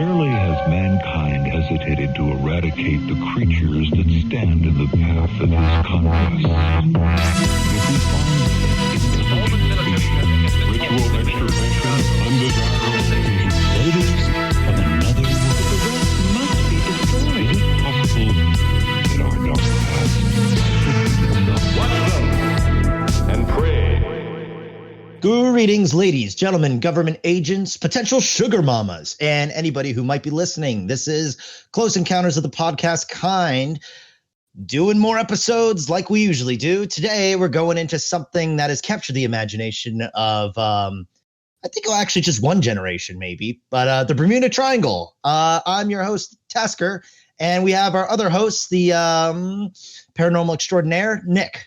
Rarely has mankind hesitated to eradicate the creatures that stand in the path of his conquest. If we find ritual extirpation, undesirable natives of another world, the rest must be destroyed. Is it possible that our dark past watch them and pray? Greetings, ladies, gentlemen, government agents, potential sugar mamas, and anybody who might be listening. This is Close Encounters of the Podcast Kind, doing more episodes like we usually do. Today, we're going into something that has captured the imagination of, I think, actually just one generation, maybe, but the Bermuda Triangle. I'm your host, Tasker, and we have our other host, the paranormal extraordinaire, Nick.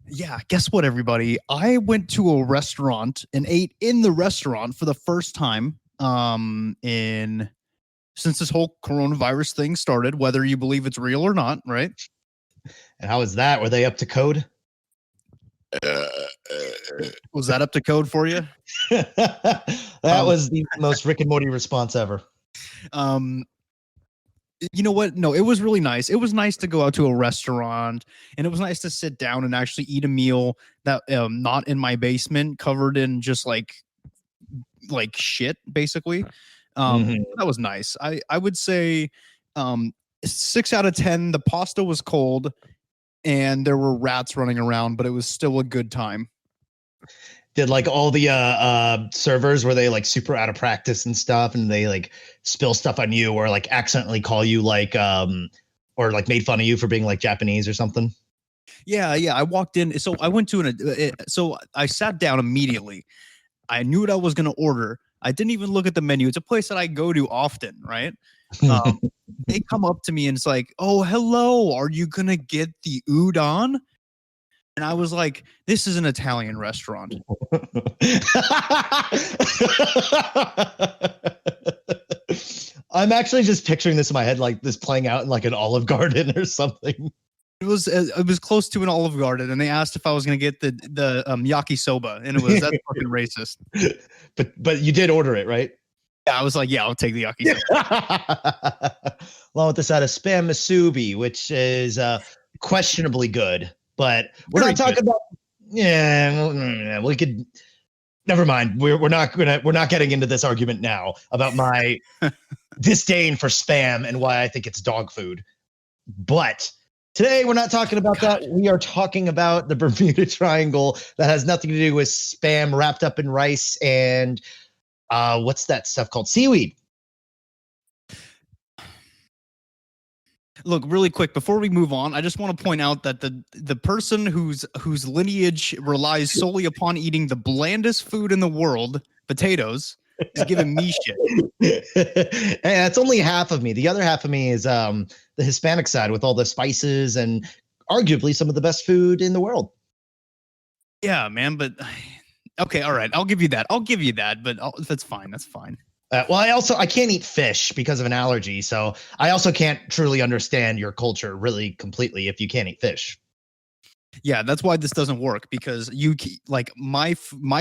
Yeah, guess what, everybody? I went to a restaurant and ate in the restaurant for the first time since this whole coronavirus thing started, whether you believe it's real or not, right? And how was that? Were they up to code? Was that up to code for you? That was the most Rick and Morty response ever. You know what? No, it was really nice. It was nice to go out to a restaurant, and it was nice to sit down and actually eat a meal that not in my basement, covered in just like shit, basically. That was nice. I would say 6 out of 10. The pasta was cold, and there were rats running around, but it was still a good time. Did like all the servers, were they like super out of practice and stuff, and they like spill stuff on you, or like accidentally call you like or like made fun of you for being like Japanese or something? Yeah. I walked in, so I went to so I sat down immediately. I knew what I was going to order. I didn't even look at the menu. It's a place that I go to often, right? They come up to me and it's like, "Oh, hello, are you gonna get the udon?" And I was like, this is an Italian restaurant. I'm actually just picturing this in my head, like this playing out in like an Olive Garden or something. It was close to an Olive Garden, and they asked if I was going to get the yakisoba, and that's fucking racist. But you did order it, right? Yeah, I was like, yeah, I'll take the yakisoba. Along with the side of spam musubi, which is questionably good. But we're not talking about. Yeah, we could. Never mind. We're not getting into this argument now about my disdain for spam and why I think it's dog food. But today we're not talking about that. We are talking about the Bermuda Triangle that has nothing to do with spam wrapped up in rice and what's that stuff called? Seaweed. Look, really quick before we move on, I just want to point out that the person whose lineage relies solely upon eating the blandest food in the world, potatoes, is giving me shit. Hey, that's only half of me. The other half of me is the Hispanic side with all the spices and arguably some of the best food in the world. Yeah, man, but okay, all right, I'll give you that. But that's fine. That's fine. Well, I can't eat fish because of an allergy, so I also can't truly understand your culture really completely if you can't eat fish. Yeah, that's why this doesn't work, because my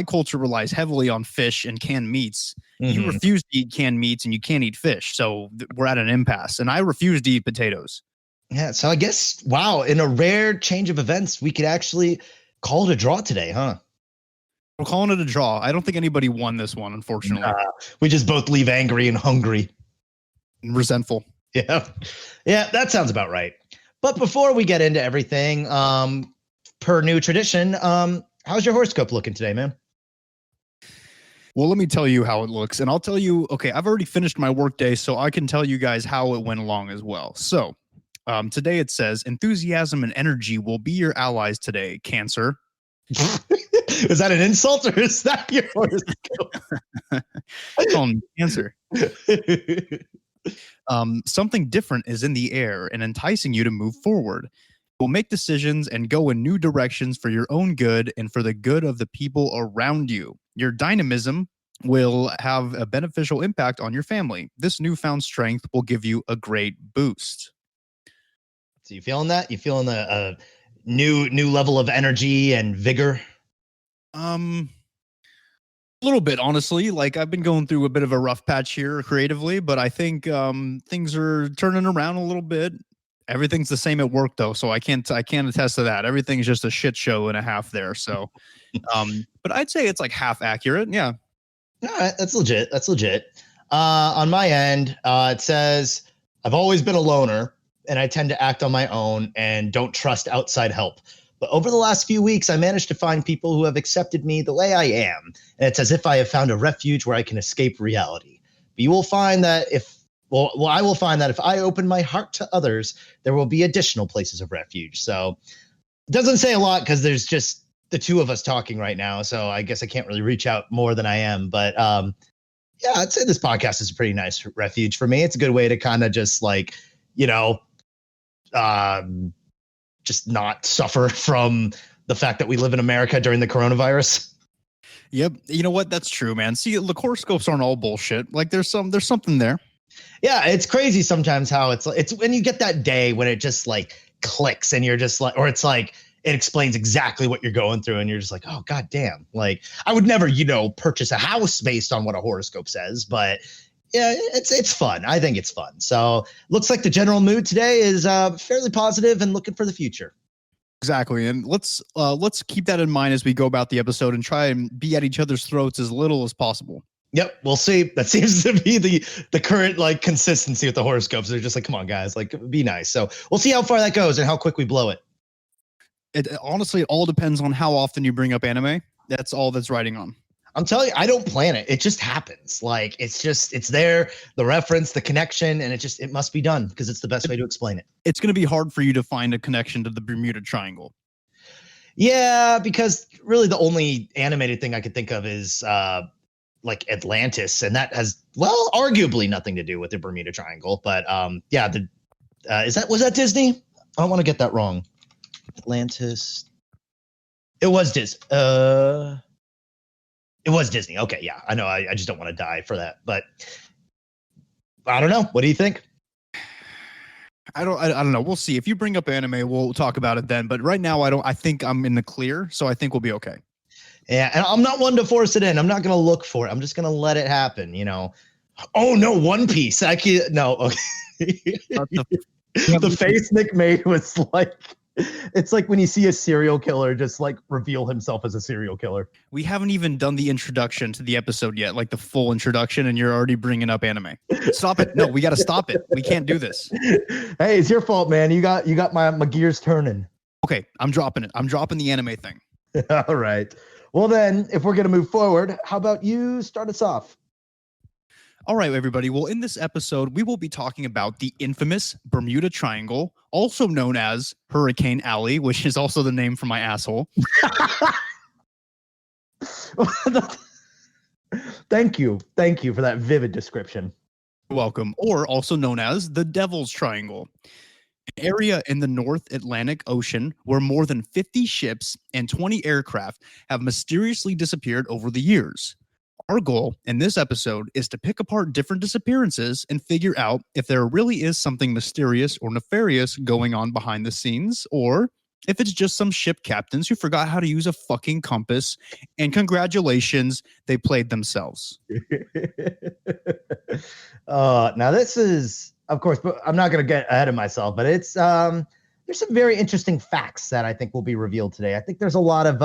culture relies heavily on fish and canned meats. Mm-hmm. You refuse to eat canned meats and you can't eat fish, so we're at an impasse. And I refuse to eat potatoes. Yeah, so I guess, wow, in a rare change of events, we could actually call it a draw today, huh? We're calling it a draw. I don't think anybody won this one, unfortunately. We just both leave angry and hungry. And resentful. Yeah, that sounds about right. But before we get into everything, per new tradition, how's your horoscope looking today, man? Well, let me tell you how it looks. And I'll tell you, okay, I've already finished my workday, so I can tell you guys how it went along as well. So today it says, enthusiasm and energy will be your allies today, Cancer. Is that an insult or is that your horoscope? Call me Cancer. Something different is in the air and enticing you to move forward. You'll make decisions and go in new directions for your own good and for the good of the people around you. Your dynamism will have a beneficial impact on your family. This newfound strength will give you a great boost. So you feeling that? You feeling a new level of energy and vigor? A little bit, honestly. Like I've been going through a bit of a rough patch here creatively, but I think things are turning around a little bit. Everything's the same at work though, so I can't attest to that. Everything's just a shit show and a half there. So, but I'd say it's like half accurate. Yeah. All right, that's legit. That's legit. On my end, it says I've always been a loner, and I tend to act on my own and don't trust outside help. But over the last few weeks, I managed to find people who have accepted me the way I am. And it's as if I have found a refuge where I can escape reality. But you will find that I will find that if I open my heart to others, there will be additional places of refuge. So it doesn't say a lot because there's just the two of us talking right now. So I guess I can't really reach out more than I am. But yeah, I'd say this podcast is a pretty nice refuge for me. It's a good way to kind of just like, just not suffer from the fact that we live in America during the coronavirus. Yep. You know what? That's true, man. See, the horoscopes aren't all bullshit. Like there's something there. Yeah. It's crazy sometimes how it's when you get that day when it just like clicks and you're just like, or it's like, it explains exactly what you're going through. And you're just like, oh, God damn. Like I would never, purchase a house based on what a horoscope says, but yeah, it's fun. I think it's fun. So looks like the general mood today is fairly positive and looking for the future. Exactly. And let's keep that in mind as we go about the episode and try and be at each other's throats as little as possible. Yep. We'll see. That seems to be the current like consistency with the horoscopes. They're just like, come on, guys, like be nice. So we'll see how far that goes and how quick we blow it. Honestly, it all depends on how often you bring up anime. That's all that's riding on. I'm telling you, I don't plan it. It just happens. Like it's there, the reference, the connection, and it must be done because it's the best way to explain it. It's going to be hard for you to find a connection to the Bermuda Triangle. Yeah, because really the only animated thing I could think of is like Atlantis, and that has arguably nothing to do with the Bermuda Triangle. But yeah, was that Disney? I don't want to get that wrong. Atlantis. It was Disney. It was Disney. Okay, yeah, I know. I just don't want to die for that, but I don't know. What do you think? I don't know. We'll see. If you bring up anime, we'll talk about it then. But right now, I think I'm in the clear, so I think we'll be okay. Yeah, and I'm not one to force it in. I'm not going to look for it. I'm just going to let it happen. Oh no, One Piece. I can't. No. Okay. The face Nick made was like. It's like when you see a serial killer just like reveal himself as a serial killer. We haven't even done the introduction to the episode yet, like the full introduction, and you're already bringing up anime. Stop it. No, we got to stop it. We can't do this. Hey, it's your fault, man. You got my gears turning. Okay, I'm dropping it. I'm dropping the anime thing. All right. Well, then, if we're going to move forward, how about you start us off? All right, everybody. Well, in this episode, we will be talking about the infamous Bermuda Triangle, also known as Hurricane Alley, which is also the name for my asshole. Thank you for that vivid description. You're welcome. Or also known as the Devil's Triangle, an area in the North Atlantic Ocean where more than 50 ships and 20 aircraft have mysteriously disappeared over the years. Our goal in this episode is to pick apart different disappearances and figure out if there really is something mysterious or nefarious going on behind the scenes, or if it's just some ship captains who forgot how to use a fucking compass, and congratulations, they played themselves. Now this is, of course, but I'm not going to get ahead of myself, but it's there's some very interesting facts that I think will be revealed today. I think there's a lot of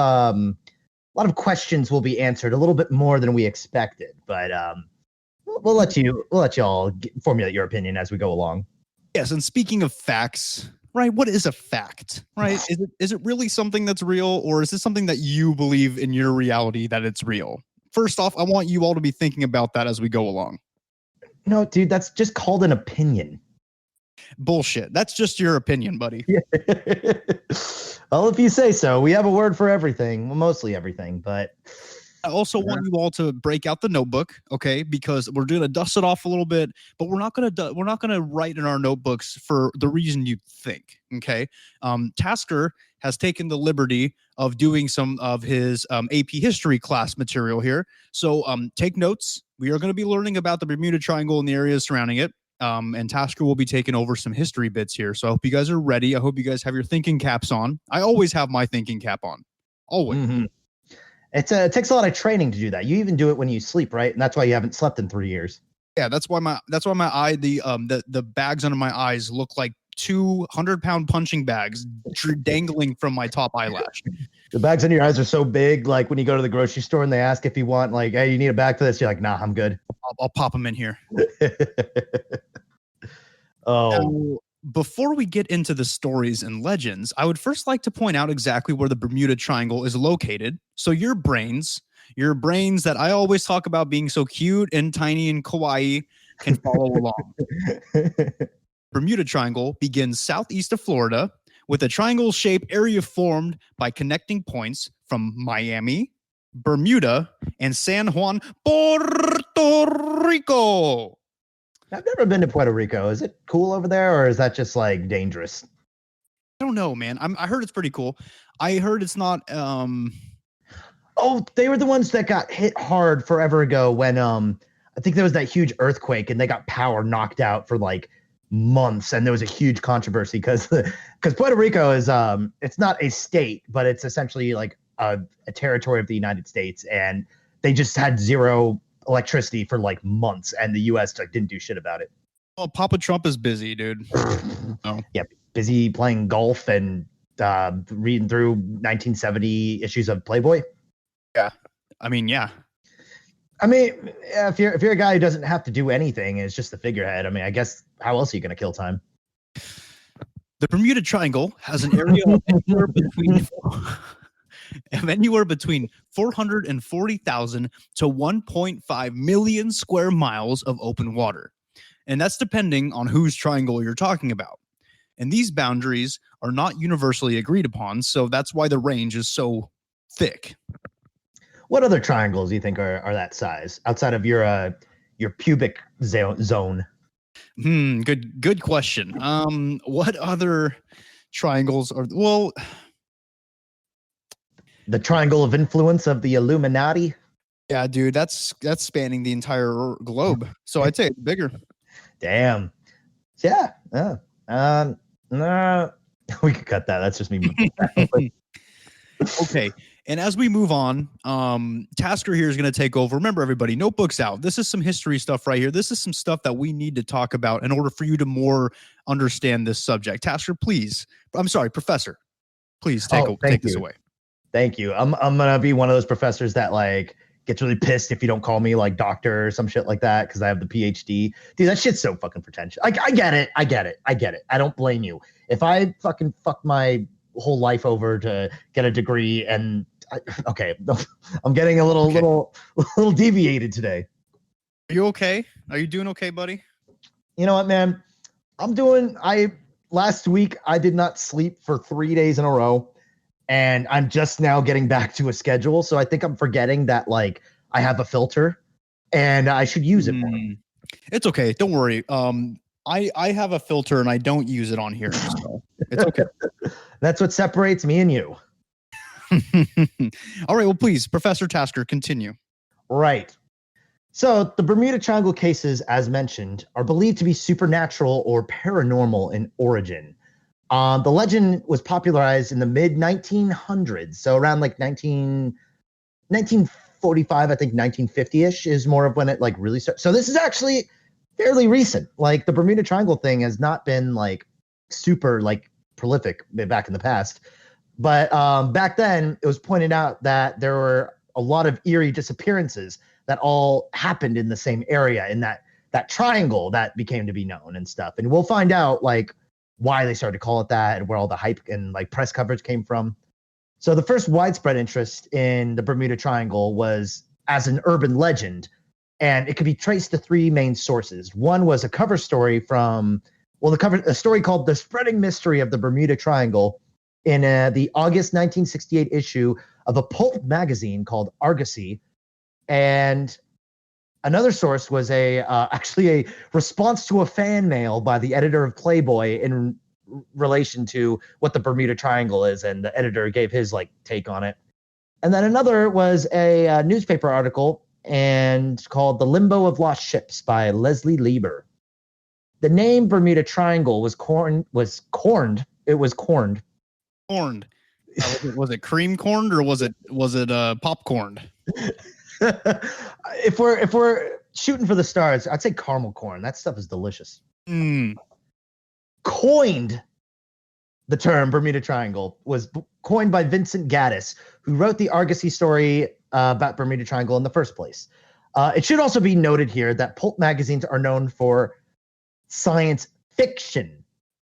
questions will be answered, a little bit more than we expected, but we'll let you all formulate your opinion as we go along. Yes, and speaking of facts, right? What is a fact, right? Is it really something that's real, or is this something that you believe in your reality that it's real? First off, I want you all to be thinking about that as we go along. No, dude, that's just called an opinion. Bullshit. That's just your opinion, buddy. Well, if you say so. We have a word for everything. Well, mostly everything, but I also want you all to break out the notebook, okay? Because we're going to dust it off a little bit, but we're not going to write in our notebooks for the reason you think, okay? Tasker has taken the liberty of doing some of his AP history class material here. So take notes. We are going to be learning about the Bermuda Triangle and the areas surrounding it. And Tasker will be taking over some history bits here. So I hope you guys are ready. I hope you guys have your thinking caps on. I always have my thinking cap on. Always. Mm-hmm. It takes a lot of training to do that. You even do it when you sleep, right? And that's why you haven't slept in 3 years. Yeah, that's why my eye, the bags under my eyes look like 200-pound punching bags dangling from my top eyelash. The bags under your eyes are so big, like when you go to the grocery store and they ask if you want, like, hey, you need a bag for this? You're like, nah, I'm good. I'll pop them in here. Oh. Before we get into the stories and legends, I would first like to point out exactly where the Bermuda Triangle is located. So your brains that I always talk about being so cute and tiny and kawaii can follow along. Bermuda Triangle begins southeast of Florida with a triangle-shaped area formed by connecting points from Miami, Bermuda, and San Juan, Puerto Rico. I've never been to Puerto Rico. Is it cool over there, or is that just like dangerous? I don't know, man. I heard it's pretty cool. I heard it's not. Oh, they were the ones that got hit hard forever ago when I think there was that huge earthquake and they got power knocked out for like months, and there was a huge controversy because Puerto Rico is it's not a state, but it's essentially like a territory of the United States, and they just had zero electricity for like months, and the U.S. like didn't do shit about it. Well, Papa Trump is busy, dude. Oh. Yeah, busy playing golf and reading through 1970 issues of Playboy. Yeah, I mean, yeah. I mean, if you're a guy who doesn't have to do anything, it's just the figurehead. I mean, I guess how else are you going to kill time? The Bermuda Triangle has an area of anywhere between 440,000 to 1.5 million square miles of open water. And that's depending on whose triangle you're talking about. And these boundaries are not universally agreed upon, so that's why the range is so thick. What other triangles do you think are that size outside of your pubic zone? Good question. What other triangles are the triangle of influence of the Illuminati? Yeah, dude, that's spanning the entire globe. So I'd say it's bigger. Damn. Yeah. No, we could cut that. That's just me. Okay. And as we move on, Tasker here is going to take over. Remember, everybody, notebooks out. This is some history stuff right here. This is some stuff that we need to talk about in order for you to more understand this subject. Tasker, please. I'm sorry, Professor. Please take this away. Thank you. I'm gonna be one of those professors that like gets really pissed if you don't call me like doctor or some shit like that because I have the PhD. Dude, that shit's so fucking pretentious. I get it. I don't blame you. If I fucking fucked my whole life over to get a degree and okay, I'm getting a little deviated today. Are you okay? Are you doing okay, buddy? You know what, man? Last week I did not sleep for 3 days in a row, and I'm just now getting back to a schedule. So I think I'm forgetting that like I have a filter and I should use it more. It's okay. Don't worry. I have a filter and I don't use it on here. So it's okay. That's what separates me and you. All right. Well, please, Professor Tasker, continue. Right. So the Bermuda Triangle cases, as mentioned, are believed to be supernatural or paranormal in origin. The legend was popularized in the mid-1900s. So around like 1945, I think 1950-ish is more of when it like really started. So this is actually fairly recent. Like the Bermuda Triangle thing has not been like super like prolific back in the past. But back then, it was pointed out that there were a lot of eerie disappearances that all happened in the same area in that triangle that became to be known and stuff. And we'll find out like why they started to call it that and where all the hype and like press coverage came from. So the first widespread interest in the Bermuda Triangle was as an urban legend, and it could be traced to three main sources. One was a cover story from, a story called The Spreading Mystery of the Bermuda Triangle in the August 1968 issue of a pulp magazine called Argosy. And another source was actually a response to a fan mail by the editor of Playboy in relation to what the Bermuda Triangle is, and the editor gave his like take on it. And then another was a newspaper article and called The Limbo of Lost Ships by Leslie Lieber. The name Bermuda Triangle was coined. Was it cream corned or was it popcorned? If we're shooting for the stars, I'd say caramel corn. That stuff is delicious. Coined the term Bermuda Triangle was coined by Vincent Gaddis, who wrote the Argosy story about Bermuda Triangle in the first place. It should also be noted here that pulp magazines are known for science fiction.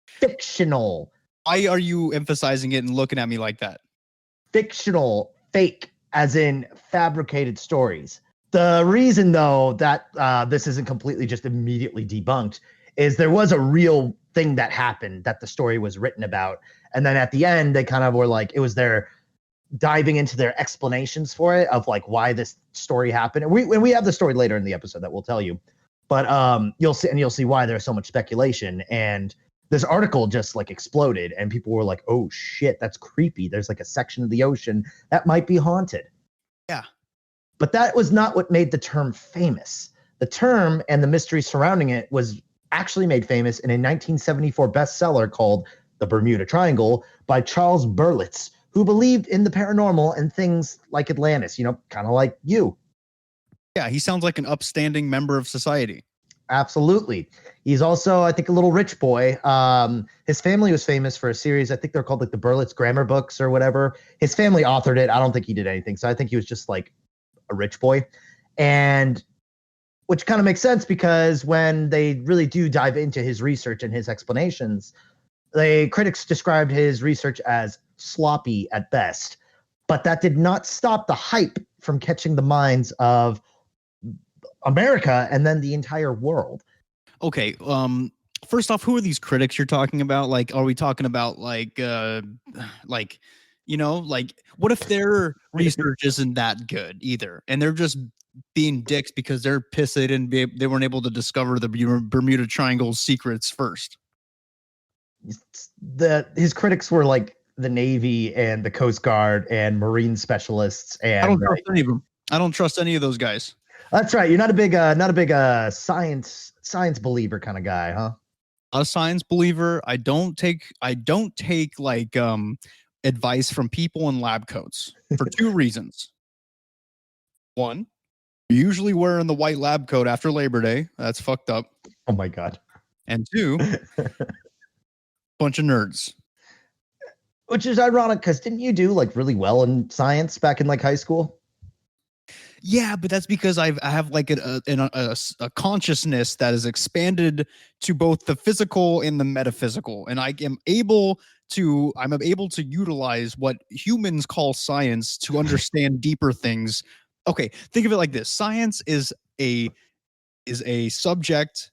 Fictional. Why are you emphasizing it and looking at me like that? Fictional, fake, as in fabricated stories. The reason, though, that this isn't completely just immediately debunked is there was a real thing that happened that the story was written about. And then at the end, they kind of were like, it was their diving into their explanations for it of like why this story happened. And we have the story later in the episode that we'll tell you. But you'll see why there's so much speculation. And this article just like exploded and people were like, oh shit, that's creepy. There's like a section of the ocean that might be haunted. Yeah. But that was not what made the term famous. The term and the mystery surrounding it was actually made famous in a 1974 bestseller called The Bermuda Triangle by Charles Berlitz, who believed in the paranormal and things like Atlantis, kind of like you. Yeah, he sounds like an upstanding member of society. Absolutely. He's also, I think, a little rich boy. His family was famous for a series. I think they're called like the Berlitz Grammar Books or whatever. His family authored it. I don't think he did anything. So I think he was just like a rich boy. And which kind of makes sense because when they really do dive into his research and his explanations, the critics described his research as sloppy at best. But that did not stop the hype from catching the minds of America and then the entire world. Okay. First off, who are these critics you're talking about? Like, are we talking about like what if their research isn't that good either, and they're just being dicks because they're pissed they weren't able to discover the Bermuda Triangle's secrets first? His critics were like the Navy and the Coast Guard and Marine specialists, and I don't trust any of them. I don't trust any of those guys. That's right. You're not a big science believer kind of guy, huh? A science believer. I don't take like advice from people in lab coats for two reasons. One, you're usually wearing the white lab coat after Labor Day. That's fucked up. Oh my God. And two, bunch of nerds. Which is ironic because didn't you do like really well in science back in like high school? Yeah, but that's because I have like a consciousness that is expanded to both the physical and the metaphysical, and I'm able to utilize what humans call science to understand deeper things. Okay, think of it like this: science is a subject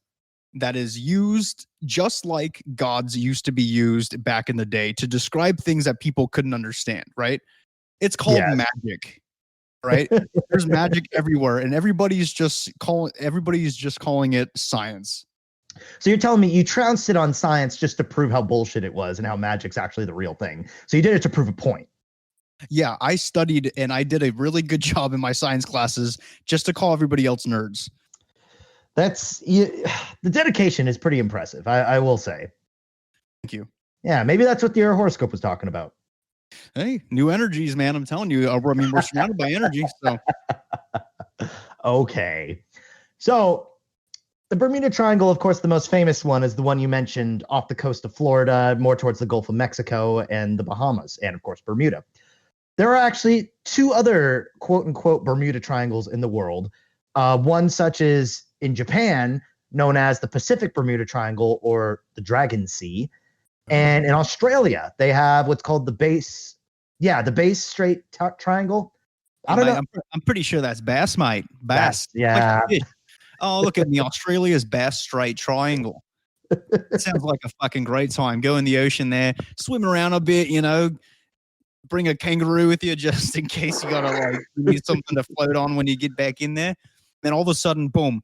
that is used just like gods used to be used back in the day to describe things that people couldn't understand. Right? It's called magic. Right? There's magic everywhere, and everybody's just calling it science. So you're telling me you trounced it on science just to prove how bullshit it was and how magic's actually the real thing. So you did it to prove a point. Yeah, I studied and I did a really good job in my science classes just to call everybody else nerds. The dedication is pretty impressive, I will say. Thank you. Yeah, maybe that's what your horoscope was talking about. Hey, new energies, man. I'm telling you. I mean, we're surrounded by energy. So, okay. So, the Bermuda Triangle, of course, the most famous one is the one you mentioned off the coast of Florida, more towards the Gulf of Mexico and the Bahamas, and of course, Bermuda. There are actually two other quote unquote Bermuda Triangles in the world. One such is in Japan, known as the Pacific Bermuda Triangle or the Dragon Sea. And in Australia, they have what's called the Bass Strait Triangle. I don't know. I'm pretty sure that's bass, mate. Bass. Yeah. Like, oh, look at me. Australia's Bass Strait Triangle. It sounds like a fucking great time. Go in the ocean there, swim around a bit, bring a kangaroo with you just in case you need something to float on when you get back in there. Then all of a sudden, boom,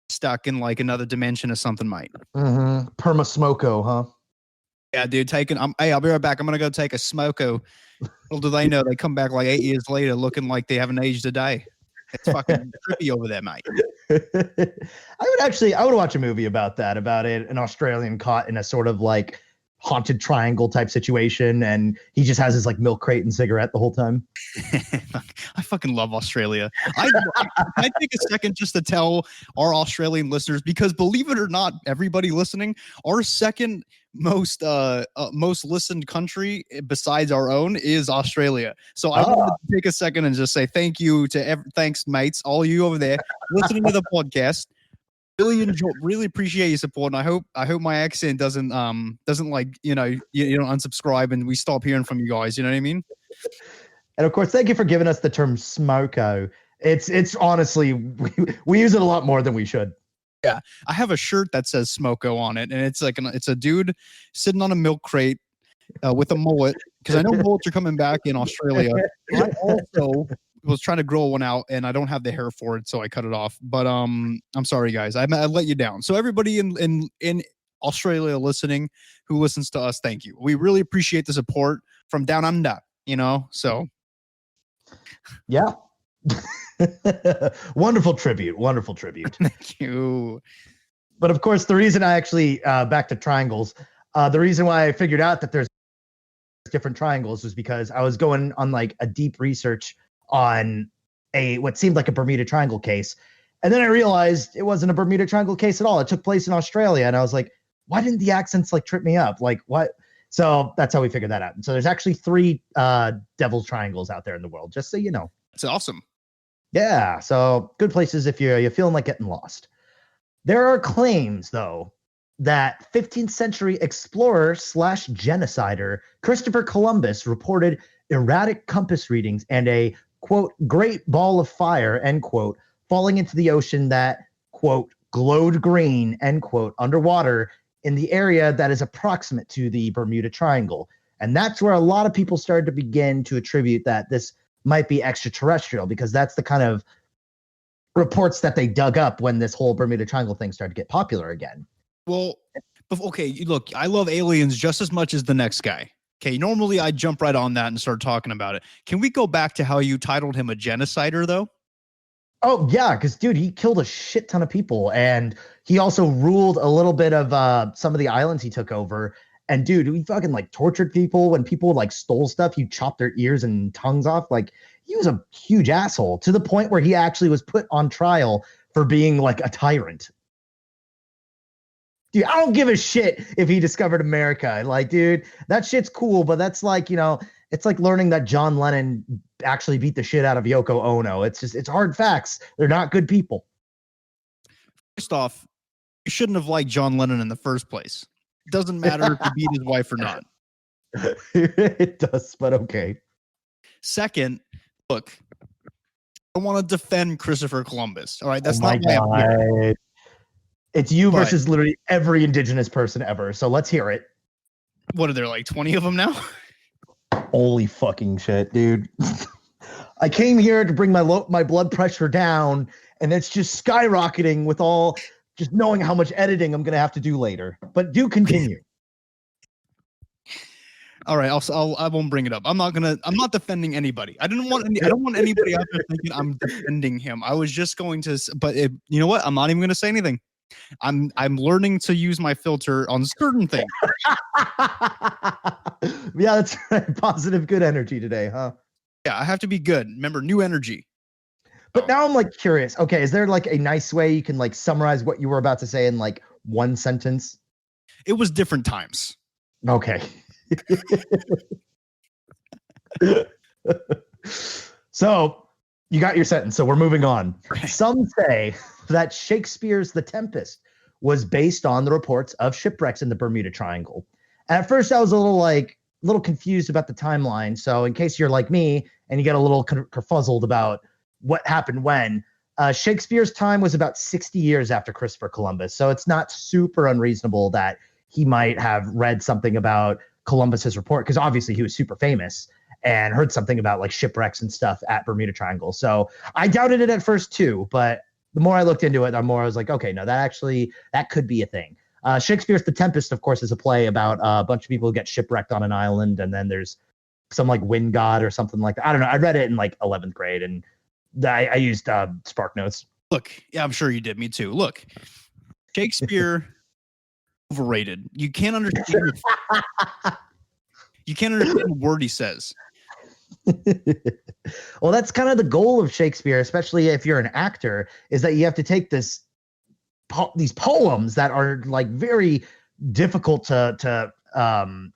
stuck in like another dimension or something, mate. Mm-hmm. Perma-smoko, huh? Yeah, dude, I'll be right back. I'm going to go take a smoko. Little do they know, they come back like 8 years later looking like they haven't aged a day. It's fucking trippy over there, mate. I would watch a movie about an Australian caught in a sort of like haunted triangle type situation, and he just has his like milk crate and cigarette the whole time. I fucking love Australia. I take a second just to tell our Australian listeners, because believe it or not, everybody listening, our second most listened country besides our own is Australia. So I wanted to take a second and just say thank you to thanks mates, all you over there listening to the podcast. Really appreciate your support, and I hope my accent doesn't like you don't unsubscribe and we stop hearing from you guys. You know what I mean? And of course, thank you for giving us the term smoko. It's honestly we use it a lot more than we should. Yeah, I have a shirt that says smoko on it, and it's like it's a dude sitting on a milk crate with a mullet, because I know mullets are coming back in Australia. I also was trying to grow one out, and I don't have the hair for it, so I cut it off. But I'm sorry, guys, I let you down. So everybody in Australia listening, who listens to us, thank you. We really appreciate the support from down under. So yeah. Wonderful tribute. Thank you. But of course, the reason I actually back to triangles, the reason why I figured out that there's different triangles was because I was going on like a deep research on what seemed like a Bermuda Triangle case. And then I realized it wasn't a Bermuda Triangle case at all. It took place in Australia. And I was like, why didn't the accents like trip me up? Like what? So that's how we figured that out. And so there's actually 3 Devil's Triangles out there in the world, just so you know. It's awesome. Yeah. So good places if you're feeling like getting lost. There are claims, though, that 15th century explorer / genocider Christopher Columbus reported erratic compass readings and a, quote, great ball of fire, end quote, falling into the ocean that, quote, glowed green, end quote, underwater in the area that is approximate to the Bermuda Triangle. And that's where a lot of people started to begin to attribute that this might be extraterrestrial, because that's the kind of reports that they dug up when this whole Bermuda Triangle thing started to get popular again. Well, okay, look, I love aliens just as much as the next guy. Okay, normally I jump right on that and start talking about it. Can we go back to how you titled him a genocider, though? Oh, yeah, because, dude, he killed a shit ton of people, and he also ruled a little bit of some of the islands he took over. And, dude, he fucking, like, tortured people. When people, like, stole stuff, he chopped their ears and tongues off. Like, he was a huge asshole, to the point where he actually was put on trial for being, like, a tyrant. Dude, I don't give a shit if he discovered America. Like, dude, that shit's cool, but that's like, it's like learning that John Lennon actually beat the shit out of Yoko Ono. It's hard facts. They're not good people. First off, you shouldn't have liked John Lennon in the first place. It doesn't matter if he beat his wife or not. It does, but okay. Second, look, I want to defend Christopher Columbus. All right, that's not why I'm here. It's you versus literally every indigenous person ever. So let's hear it. What are there, like 20 of them now? Holy fucking shit, dude. I came here to bring my blood pressure down, and it's just skyrocketing with all just knowing how much editing I'm going to have to do later. But do continue. All right, I won't bring it up. I'm not defending anybody. I don't want anybody out there thinking I'm defending him. I was just going to, but you know what? I'm not even going to say anything. I'm learning to use my filter on certain things. Yeah, that's right. Positive, good energy today, huh? Yeah, I have to be good. Remember, new energy. But now I'm like curious. Okay, is there like a nice way you can like summarize what you were about to say in like one sentence? It was different times. Okay. So you got your sentence. So we're moving on. Right. Some say that Shakespeare's The Tempest was based on the reports of shipwrecks in the Bermuda Triangle. And at first I was a little confused about the timeline. So in case you're like me and you get a little kerfuzzled about what happened when, Shakespeare's time was about 60 years after Christopher Columbus. So it's not super unreasonable that he might have read something about Columbus's report, because obviously he was super famous and heard something about like shipwrecks and stuff at Bermuda Triangle. So I doubted it at first too, but the more I looked into it, the more I was like, okay, no, that could be a thing. Shakespeare's The Tempest, of course, is a play about a bunch of people who get shipwrecked on an island, and then there's some like wind god or something like that. I don't know. I read it in like 11th grade, and I used Spark Notes. Look, yeah, I'm sure you did. Me too. Look, Shakespeare overrated. You can't understand. You can't understand the word he says. Well, that's kind of the goal of Shakespeare, especially if you're an actor, is that you have to take these poems that are like very difficult to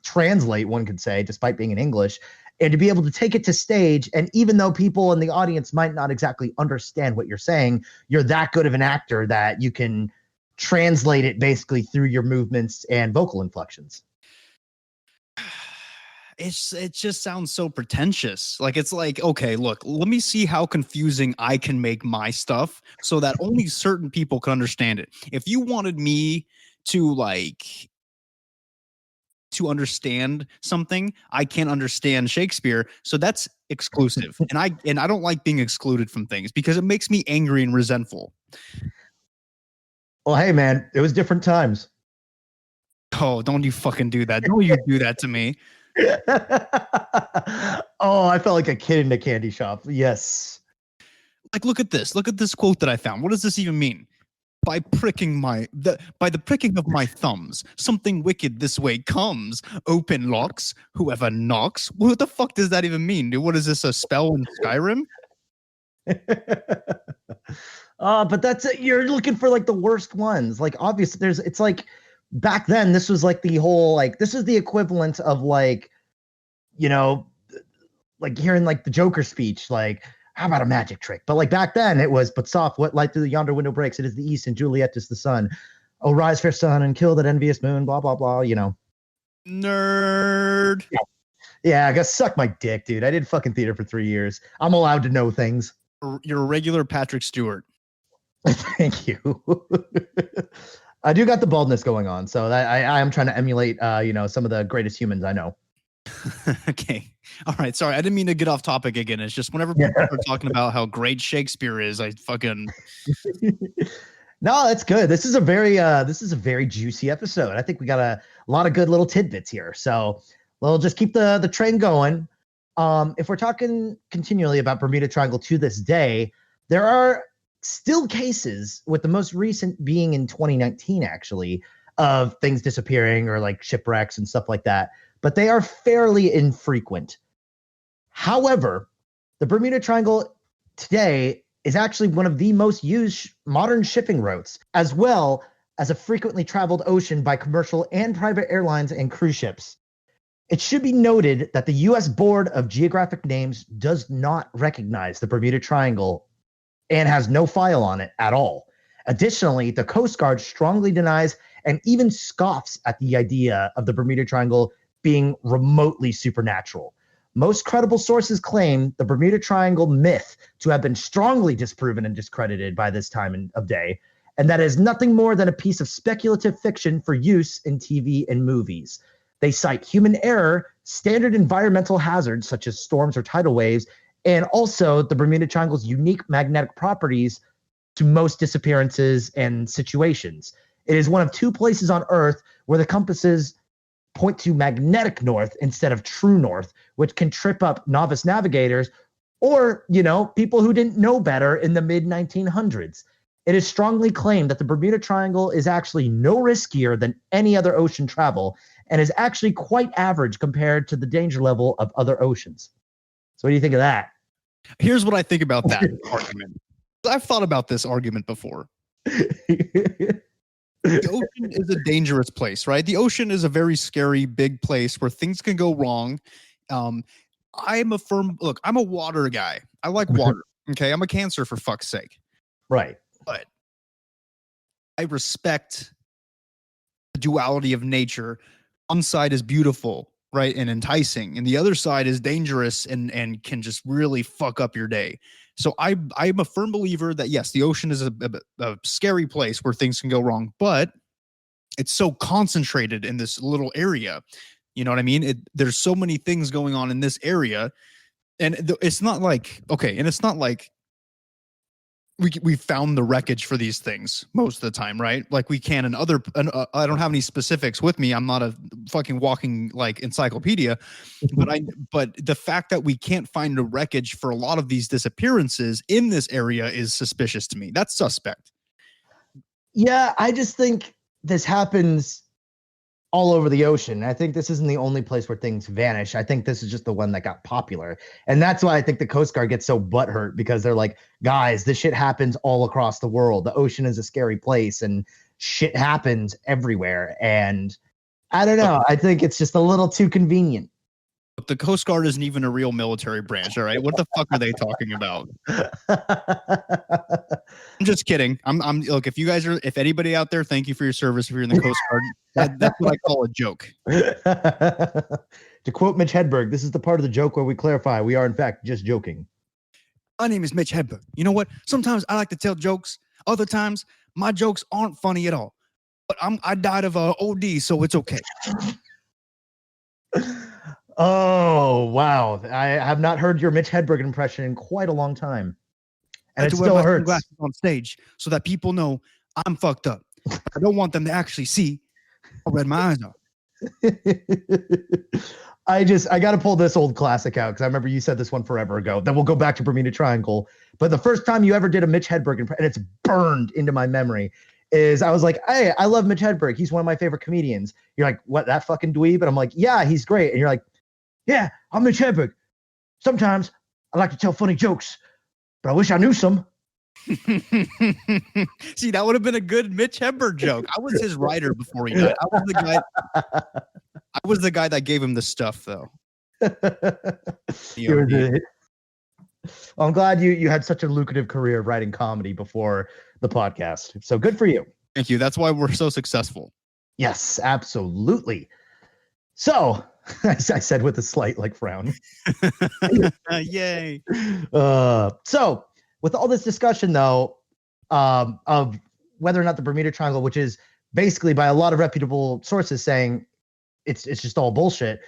translate, one could say, despite being in English, and to be able to take it to stage. And even though people in the audience might not exactly understand what you're saying, you're that good of an actor that you can translate it basically through your movements and vocal inflections. It just sounds so pretentious. Like, it's like, okay, look, let me see how confusing I can make my stuff so that only certain people can understand it. If you wanted me to understand something, I can't understand Shakespeare, so that's exclusive. And I don't like being excluded from things because it makes me angry and resentful. Well, hey man, it was different times. Oh, don't you fucking do that. Don't you do that to me. Oh, I felt like a kid in a candy shop. Yes. Like, look at this. Look at this quote that I found. What does this even mean? By the pricking of my thumbs, something wicked this way comes. Open locks, whoever knocks. What the fuck does that even mean, dude? What is this, a spell in Skyrim? But that's it. You're looking for like the worst ones. Like, obviously, it's like back then, this was like the whole, like, this is the equivalent of like, you know, like hearing like the Joker speech, like, how about a magic trick? But like back then it was, but soft, what light through the yonder window breaks? It is the east, and Juliet is the sun. Oh, rise, fair sun, and kill that envious moon, blah, blah, blah, you know. Nerd. Yeah, I guess suck my dick, dude. I did fucking theater for 3 years. I'm allowed to know things. You're a regular Patrick Stewart. Thank you. I do got the baldness going on, so I am trying to emulate, some of the greatest humans I know. Okay. All right. Sorry. I didn't mean to get off topic again. It's just whenever people are talking about how great Shakespeare is, I fucking. No, that's good. This is a very juicy episode. I think we got a lot of good little tidbits here. So we'll just keep the train going. If we're talking continually about Bermuda Triangle to this day, there are still cases, with the most recent being in 2019, actually, of things disappearing or like shipwrecks and stuff like that. But they are fairly infrequent. However, the Bermuda Triangle today is actually one of the most used modern shipping routes, as well as a frequently traveled ocean by commercial and private airlines and cruise ships. It should be noted that the U.S. Board of Geographic Names does not recognize the Bermuda Triangle and has no file on it at all. Additionally, the Coast Guard strongly denies and even scoffs at the idea of the Bermuda Triangle being remotely supernatural. Most credible sources claim the Bermuda Triangle myth to have been strongly disproven and discredited by this time of day, and that is nothing more than a piece of speculative fiction for use in TV and movies. They cite human error, standard environmental hazards such as storms or tidal waves, and also the Bermuda Triangle's unique magnetic properties to most disappearances and situations. It is one of two places on Earth where the compasses point to magnetic north instead of true north, which can trip up novice navigators or, people who didn't know better in the mid-1900s. It is strongly claimed that the Bermuda Triangle is actually no riskier than any other ocean travel and is actually quite average compared to the danger level of other oceans. So what do you think of that? Here's what I think about that argument. I've thought about this argument before. The ocean is a dangerous place, right? The ocean is a very scary, big place where things can go wrong. I'm a water guy. I like water. Okay. I'm a Cancer, for fuck's sake. Right. But I respect the duality of nature. One side is beautiful, right, and enticing, and the other side is dangerous and can just really fuck up your day. So I'm a firm believer that, yes, the ocean is a scary place where things can go wrong, but it's so concentrated in this little area. You know what I mean? There's so many things going on in this area, and it's not like, okay, and it's not like we found the wreckage for these things most of the time, right? Like we can in other, I don't have any specifics with me. I'm not a fucking walking like encyclopedia, but the fact that we can't find the wreckage for a lot of these disappearances in this area is suspicious to me. That's suspect. Yeah, I just think this happens all over the ocean. I think this isn't the only place where things vanish. I think this is just the one that got popular. And that's why I think the Coast Guard gets so butthurt, because they're like, guys, this shit happens all across the world. The ocean is a scary place and shit happens everywhere. And I don't know. I think it's just a little too convenient. But the Coast Guard isn't even a real military branch, all right? What the fuck are they talking about? I'm just kidding. I'm look, if you guys are, if anybody out there, thank you for your service if you're in the Coast Guard. That's what I call a joke. To quote Mitch Hedberg, this is the part of the joke where we clarify we are in fact just joking. My name is Mitch Hedberg. You know what? Sometimes I like to tell jokes. Other times my jokes aren't funny at all. But I died of OD, so it's okay. Oh, wow. I have not heard your Mitch Hedberg impression in quite a long time. And it still hurts. Glasses on stage so that people know I'm fucked up. I don't want them to actually see how red my eyes are. I got to pull this old classic out because I remember you said this one forever ago. Then we'll go back to Bermuda Triangle. But the first time you ever did a Mitch Hedberg impression, and it's burned into my memory, is I was like, hey, I love Mitch Hedberg. He's one of my favorite comedians. You're like, what, that fucking dweeb? And I'm like, yeah, he's great. And you're like, yeah, I'm Mitch Hedberg. Sometimes I like to tell funny jokes, but I wish I knew some. See, that would have been a good Mitch Hedberg joke. I was his writer before he died. I was the guy that gave him the stuff, though. I'm glad you had such a lucrative career writing comedy before the podcast. So good for you. Thank you. That's why we're so successful. Yes, absolutely. So, as I said with a slight frown. Yay. So, with all this discussion, though, of whether or not the Bermuda Triangle, which is basically by a lot of reputable sources saying it's just all bullshit,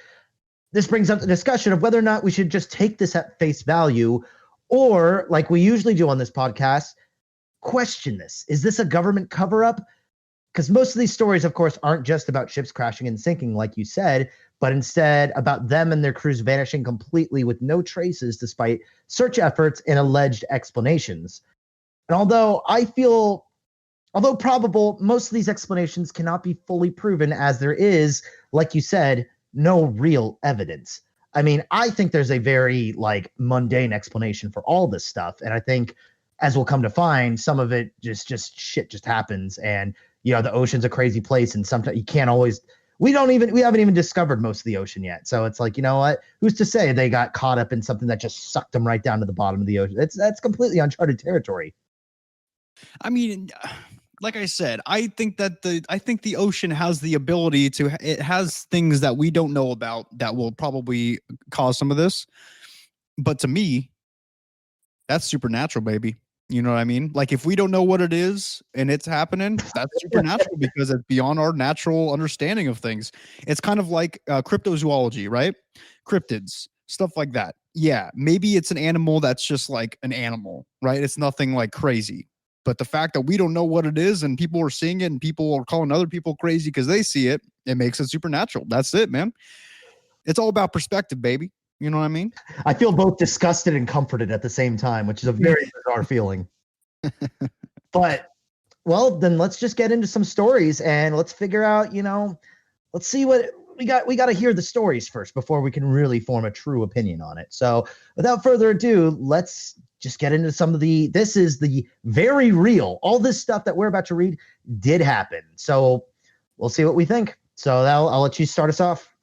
this brings up the discussion of whether or not we should just take this at face value, or, like we usually do on this podcast, question this. Is this a government cover-up? Because most of these stories, of course, aren't just about ships crashing and sinking, like you said, but instead about them and their crews vanishing completely with no traces despite search efforts and alleged explanations. And although probable, most of these explanations cannot be fully proven, as there is, like you said, no real evidence. I mean, I think there's a very mundane explanation for all this stuff. And I think, as we'll come to find, some of it just shit just happens. And, the ocean's a crazy place. And sometimes you can't always, we haven't even discovered most of the ocean yet. So it's like, you know what, who's to say they got caught up in something that just sucked them right down to the bottom of the ocean? That's completely uncharted territory. I mean, like I said, I think the ocean has the ability it has things that we don't know about that will probably cause some of this. But to me, that's supernatural, baby. You know what I mean? Like, if we don't know what it is and it's happening, that's supernatural because it's beyond our natural understanding of things. It's kind of like cryptozoology, right? Cryptids, stuff like that. Yeah, maybe it's an animal that's just like an animal, right? It's nothing crazy. But the fact that we don't know what it is and people are seeing it and people are calling other people crazy because they see it, it makes it supernatural. That's it, man. It's all about perspective, baby. You know what I mean? I feel both disgusted and comforted at the same time, which is a very bizarre feeling. But, well, then let's just get into some stories and let's figure out, let's see what we got. We got to hear the stories first before we can really form a true opinion on it. So without further ado, let's just get into some of this is the very real, all this stuff that we're about to read did happen. So we'll see what we think. So I'll let you start us off.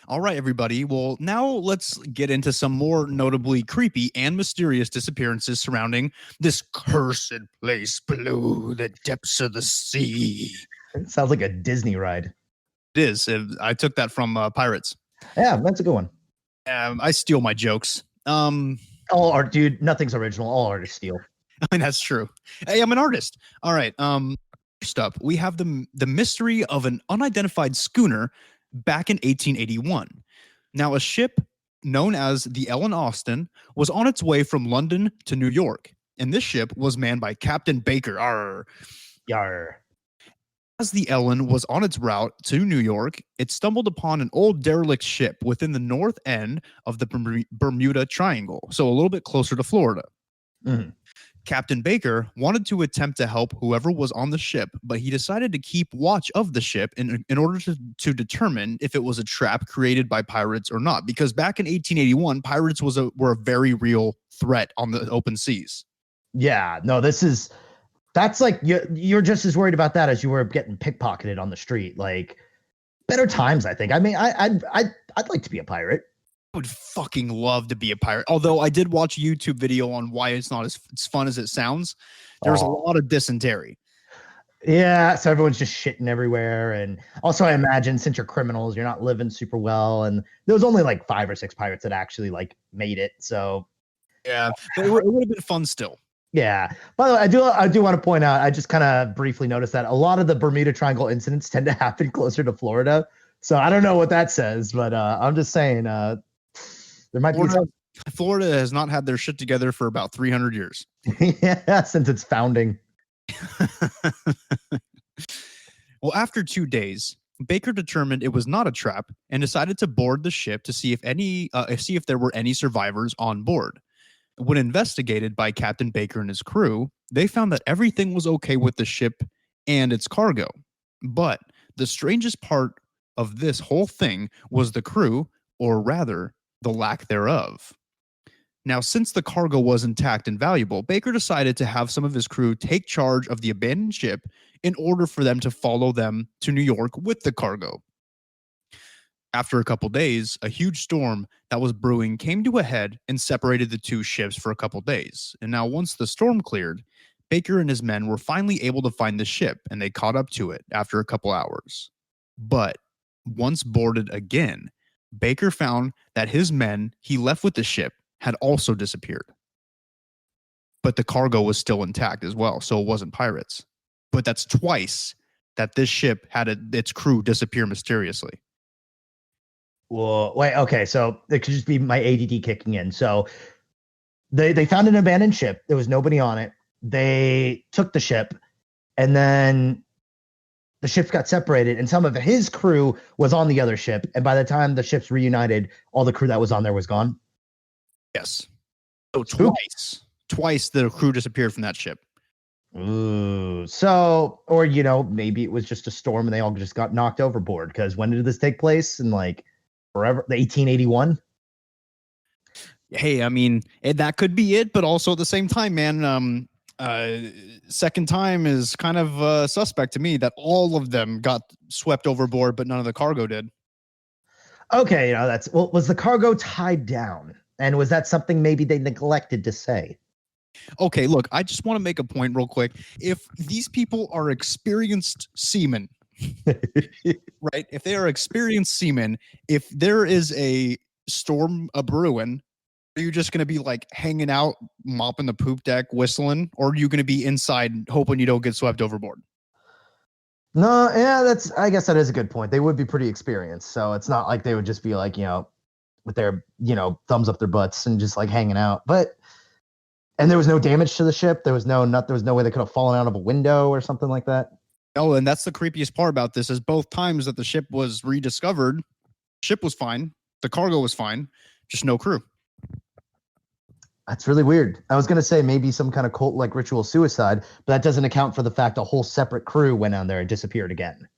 All right, everybody. Well, now let's get into some more notably creepy and mysterious disappearances surrounding this cursed place below the depths of the sea. It sounds like a Disney ride. It is. I took that from Pirates. Yeah, that's a good one. I steal my jokes. All art, dude. Nothing's original. All artists steal. I mean, that's true. Hey, I'm an artist. All right. First up, we have the mystery of an unidentified schooner back in 1881. Now, a ship known as the Ellen Austin was on its way from London to New York, and this ship was manned by Captain Baker. Arr. Yar. As the Ellen was on its route to New York, it stumbled upon an old derelict ship within the north end of the Bermuda Triangle, so a little bit closer to Florida. Mm-hmm. Captain Baker wanted to attempt to help whoever was on the ship, but he decided to keep watch of the ship in order to determine if it was a trap created by pirates or not. Because back in 1881, pirates were a very real threat on the open seas. Yeah, no, that's like you're just as worried about that as you were getting pickpocketed on the street. Like, better times, I think. I mean, I'd like to be a pirate. I would fucking love to be a pirate. Although I did watch a YouTube video on why it's not as fun as it sounds. There's a lot of dysentery. Yeah, so everyone's just shitting everywhere. And also, I imagine since you're criminals, you're not living super well. And there was only like 5 or 6 pirates that actually like made it. So yeah, but it would have been fun still. Yeah. By the way, I do want to point out, I just kind of briefly noticed that a lot of the Bermuda Triangle incidents tend to happen closer to Florida. So I don't know what that says, but I'm just saying there might be Florida has not had their shit together for about 300 years. Yeah, since its founding. Well, after 2 days, Baker determined it was not a trap and decided to board the ship to see if there were any survivors on board. When investigated by Captain Baker and his crew, they found that everything was okay with the ship and its cargo. But the strangest part of this whole thing was the crew, or rather, the lack thereof. Now, since the cargo was intact and valuable, Baker decided to have some of his crew take charge of the abandoned ship in order for them to follow them to New York with the cargo. After a couple days, a huge storm that was brewing came to a head and separated the two ships for a couple days. And now, once the storm cleared, Baker and his men were finally able to find the ship, and they caught up to it after a couple hours. But once boarded again, Baker found that his men he left with the ship had also disappeared. But the cargo was still intact as well, so it wasn't pirates. But that's twice that this ship had its crew disappear mysteriously. Well, wait, okay, so it could just be my ADD kicking in. So they found an abandoned ship. There was nobody on it. They took the ship, and then the ships got separated, and some of his crew was on the other ship. And by the time the ships reunited, all the crew that was on there was gone. Yes. So twice the crew disappeared from that ship. Ooh. So, or, maybe it was just a storm and they all just got knocked overboard. Because when did this take place? In like forever, the 1881? Hey, I mean, that could be it, but also at the same time, man, second time is kind of suspect to me that all of them got swept overboard, but none of the cargo did. Okay, was the cargo tied down? And was that something maybe they neglected to say? Okay, look, I just want to make a point real quick. If these people are experienced seamen, right? If they are experienced seamen, if there is a storm brewing, are you just going to be like hanging out, mopping the poop deck, whistling? Or are you going to be inside hoping you don't get swept overboard? No, yeah, I guess that is a good point. They would be pretty experienced. So it's not like they would just be like, with their, thumbs up their butts and just like hanging out. And there was no damage to the ship. There was no way they could have fallen out of a window or something like that. Oh, and that's the creepiest part about this is both times that the ship was rediscovered, the ship was fine, the cargo was fine, just no crew. That's really weird. I was going to say maybe some kind of cult-like ritual suicide, but that doesn't account for the fact a whole separate crew went on there and disappeared again.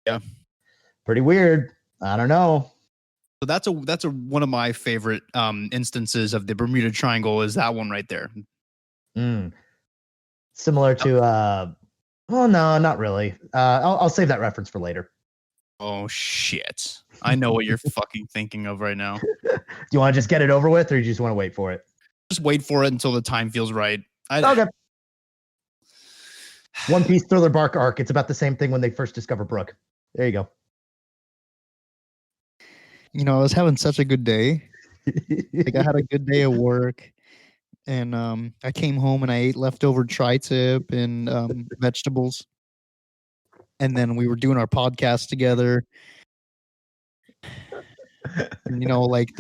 Yeah. Pretty weird. I don't know. So that's one of my favorite instances of the Bermuda Triangle is that one right there. Similar to well, no, not really. I'll save that reference for later. Oh shit! I know what you're fucking thinking of right now. Do you want to just get it over with, or you just want to wait for it? Just wait for it until the time feels right. Okay. One Piece Thriller Bark arc. It's about the same thing when they first discover Brooke. There you go. I was having such a good day. Like I had a good day at work, and I came home and I ate leftover tri-tip and vegetables, and then we were doing our podcast together. And,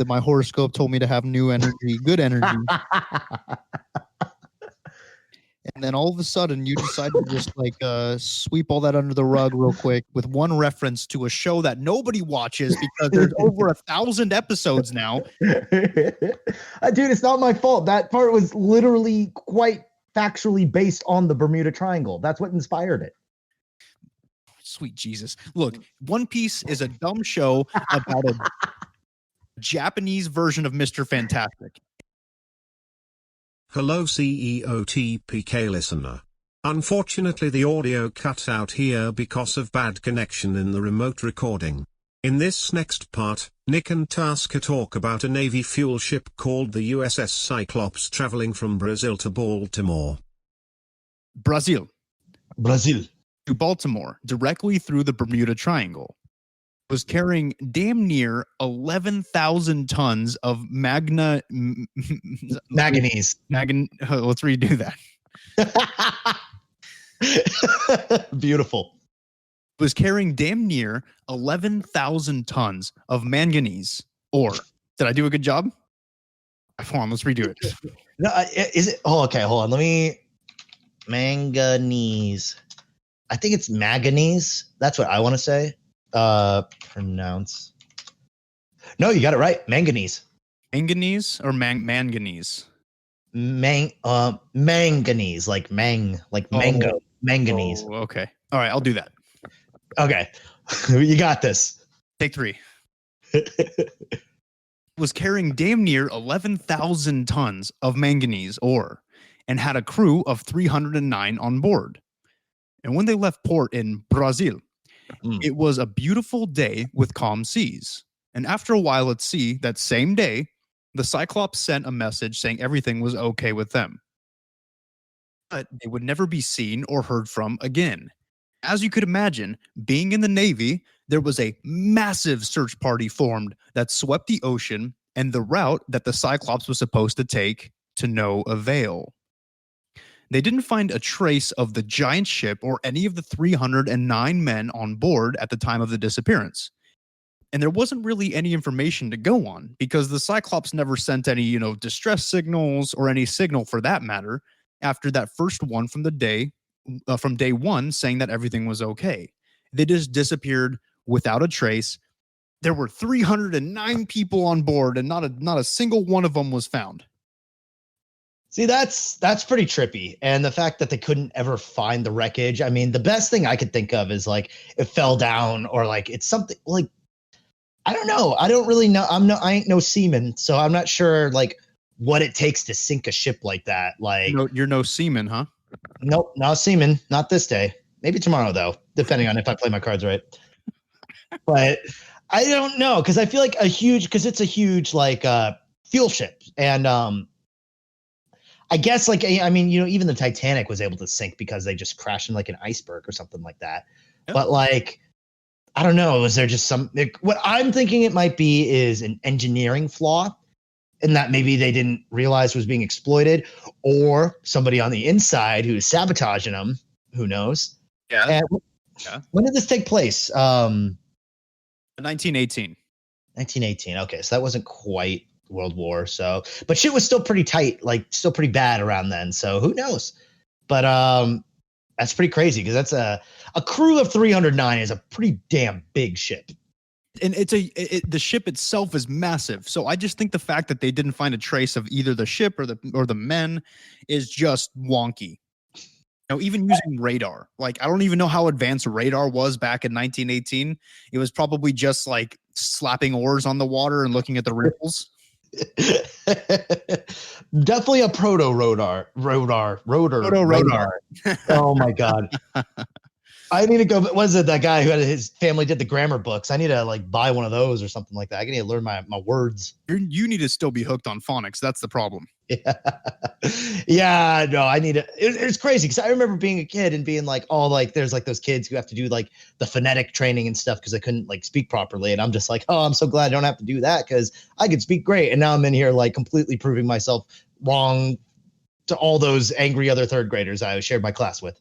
my horoscope told me to have new energy, good energy. And then all of a sudden, you decide to just sweep all that under the rug real quick with one reference to a show that nobody watches because there's over 1,000 episodes now. Dude, it's not my fault. That part was literally quite factually based on the Bermuda Triangle. That's what inspired it. Sweet Jesus. Look, One Piece is a dumb show about a Japanese version of Mr. Fantastic. Hello CEO TPK listener. Unfortunately the audio cut out here because of bad connection in the remote recording. In this next part, Nick and Tasker talk about a Navy fuel ship called the USS Cyclops traveling from Brazil to Baltimore. Brazil. Brazil. To Baltimore, directly through the Bermuda Triangle. Was carrying damn near 11,000 tons of manganese. Let's redo that. Beautiful. Was carrying damn near 11,000 tons of manganese ore. Did I do a good job? Hold on, let's redo it. No, is it? Oh, okay. Hold on. Let me. Manganese. I think it's manganese. That's what I want to say. Pronounce. No, you got it right. Manganese. Manganese or manganese? Manganese, like mango. Manganese. Oh, okay. All right, I'll do that. Okay. You got this. Take 3. Was carrying damn near 11,000 tons of manganese ore and had a crew of 309 on board. And when they left port in Brazil, it was a beautiful day with calm seas. And after a while at sea, that same day, the Cyclops sent a message saying everything was okay with them. But they would never be seen or heard from again. As you could imagine, being in the Navy, there was a massive search party formed that swept the ocean and the route that the Cyclops was supposed to take to no avail. They didn't find a trace of the giant ship or any of the 309 men on board at the time of the disappearance. And there wasn't really any information to go on because the Cyclops never sent any, distress signals or any signal for that matter after that first one from day one saying that everything was okay. They just disappeared without a trace. There were 309 people on board and not a single one of them was found. See, that's pretty trippy. And the fact that they couldn't ever find the wreckage. I mean, the best thing I could think of is like it fell down or like it's something like, I don't know. I don't really know. I ain't no seaman, so I'm not sure like what it takes to sink a ship like that. Like you're no seaman, huh? Nope, not seaman. Not this day. Maybe tomorrow though, depending on if I play my cards right. But I don't know because I feel like it's a huge like fuel ship and I guess like even the Titanic was able to sink because they just crashed in like an iceberg or something like that. Yep. But like, I don't know. Was there just what I'm thinking it might be is an engineering flaw and that maybe they didn't realize was being exploited or somebody on the inside who is sabotaging them. Who knows? Yeah. And when did this take place? 1918. 1918. Okay. So that wasn't quite World War. So, but shit was still pretty tight, like still pretty bad around then. So who knows? But that's pretty crazy because that's a crew of 309 is a pretty damn big ship. And the ship itself is massive. So I just think the fact that they didn't find a trace of either the ship or the men is just wonky. Even using radar, like I don't even know how advanced radar was back in 1918. It was probably just like slapping oars on the water and looking at the ripples. Definitely a proto rotor. Oh my god. I need to go. Was it that guy who had his family did the grammar books? I need to like buy one of those or something like that. I need to learn my words. You need to still be hooked on phonics. That's the problem. Yeah, no, I need to. It's crazy because I remember being a kid and being like, oh, like there's like those kids who have to do like the phonetic training and stuff because they couldn't like speak properly. And I'm just like, oh, I'm so glad I don't have to do that because I could speak great. And now I'm in here like completely proving myself wrong to all those angry other third graders I shared my class with.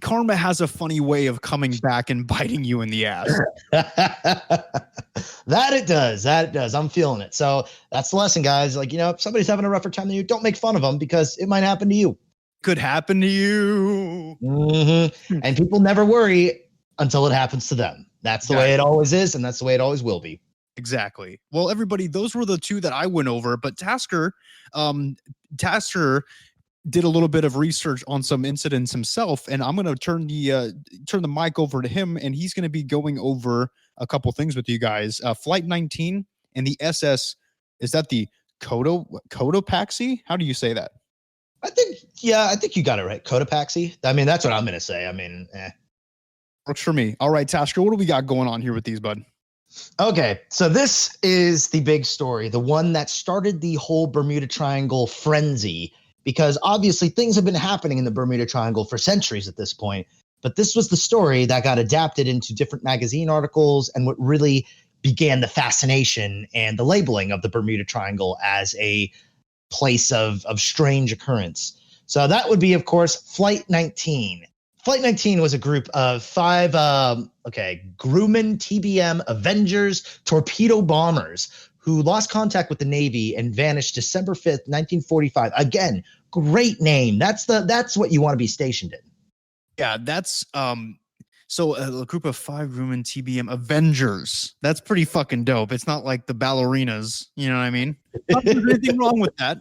Karma has a funny way of coming back and biting you in the ass. That it does. I'm feeling it. So that's the lesson, guys. Like, if somebody's having a rougher time than you, don't make fun of them because it might happen to you. Could happen to you. Mm-hmm. And people never worry until it happens to them. That's the way it always is. And that's the way it always will be. Exactly. Well, everybody, those were the two that I went over, but Tasker did a little bit of research on some incidents himself, and I'm going to turn the mic over to him, and he's going to be going over a couple things with you guys. Flight 19 and the SS, is that the Cotopaxi? How do you say that? I think you got it right. Cotopaxi. I mean, that's what I'm going to say. I mean, Works for me. All right, Tasker, what do we got going on here with these, bud? Okay, so this is the big story, the one that started the whole Bermuda Triangle frenzy, because obviously things have been happening in the Bermuda Triangle for centuries at this point. But this was the story that got adapted into different magazine articles and what really began the fascination and the labeling of the Bermuda Triangle as a place of strange occurrence. So that would be, of course, Flight 19. Flight 19 was a group of 5 Grumman TBM Avengers torpedo bombers who lost contact with the Navy and vanished December 5th, 1945. Again, great name. That's what you want to be stationed in. Yeah, that's so a group of 5 Grumman TBM Avengers. That's pretty fucking dope. It's not like the ballerinas, you know what I mean? Not that there's anything wrong with that.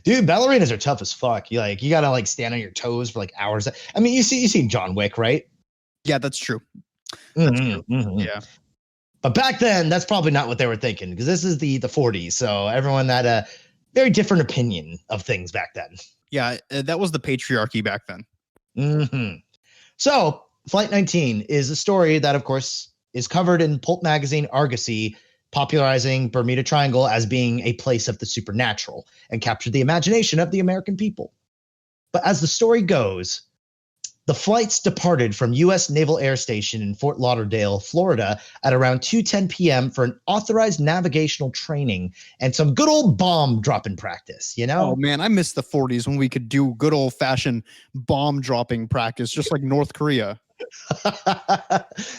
Dude, ballerinas are tough as fuck. You gotta like stand on your toes for like hours. I mean, you seen John Wick, right? Yeah, that's true. That's true. Mm-hmm. Yeah. But back then, that's probably not what they were thinking, because this is the 40s. So everyone had a very different opinion of things back then. Yeah, that was the patriarchy back then. Mm-hmm. So Flight 19 is a story that, of course, is covered in pulp magazine Argosy, popularizing Bermuda Triangle as being a place of the supernatural and captured the imagination of the American people. But as the story goes, the flights departed from U.S. Naval Air Station in Fort Lauderdale, Florida, at around 2:10 p.m. for an authorized navigational training and some good old bomb dropping practice, you know? Oh, man, I miss the 40s when we could do good old-fashioned bomb dropping practice, just like North Korea.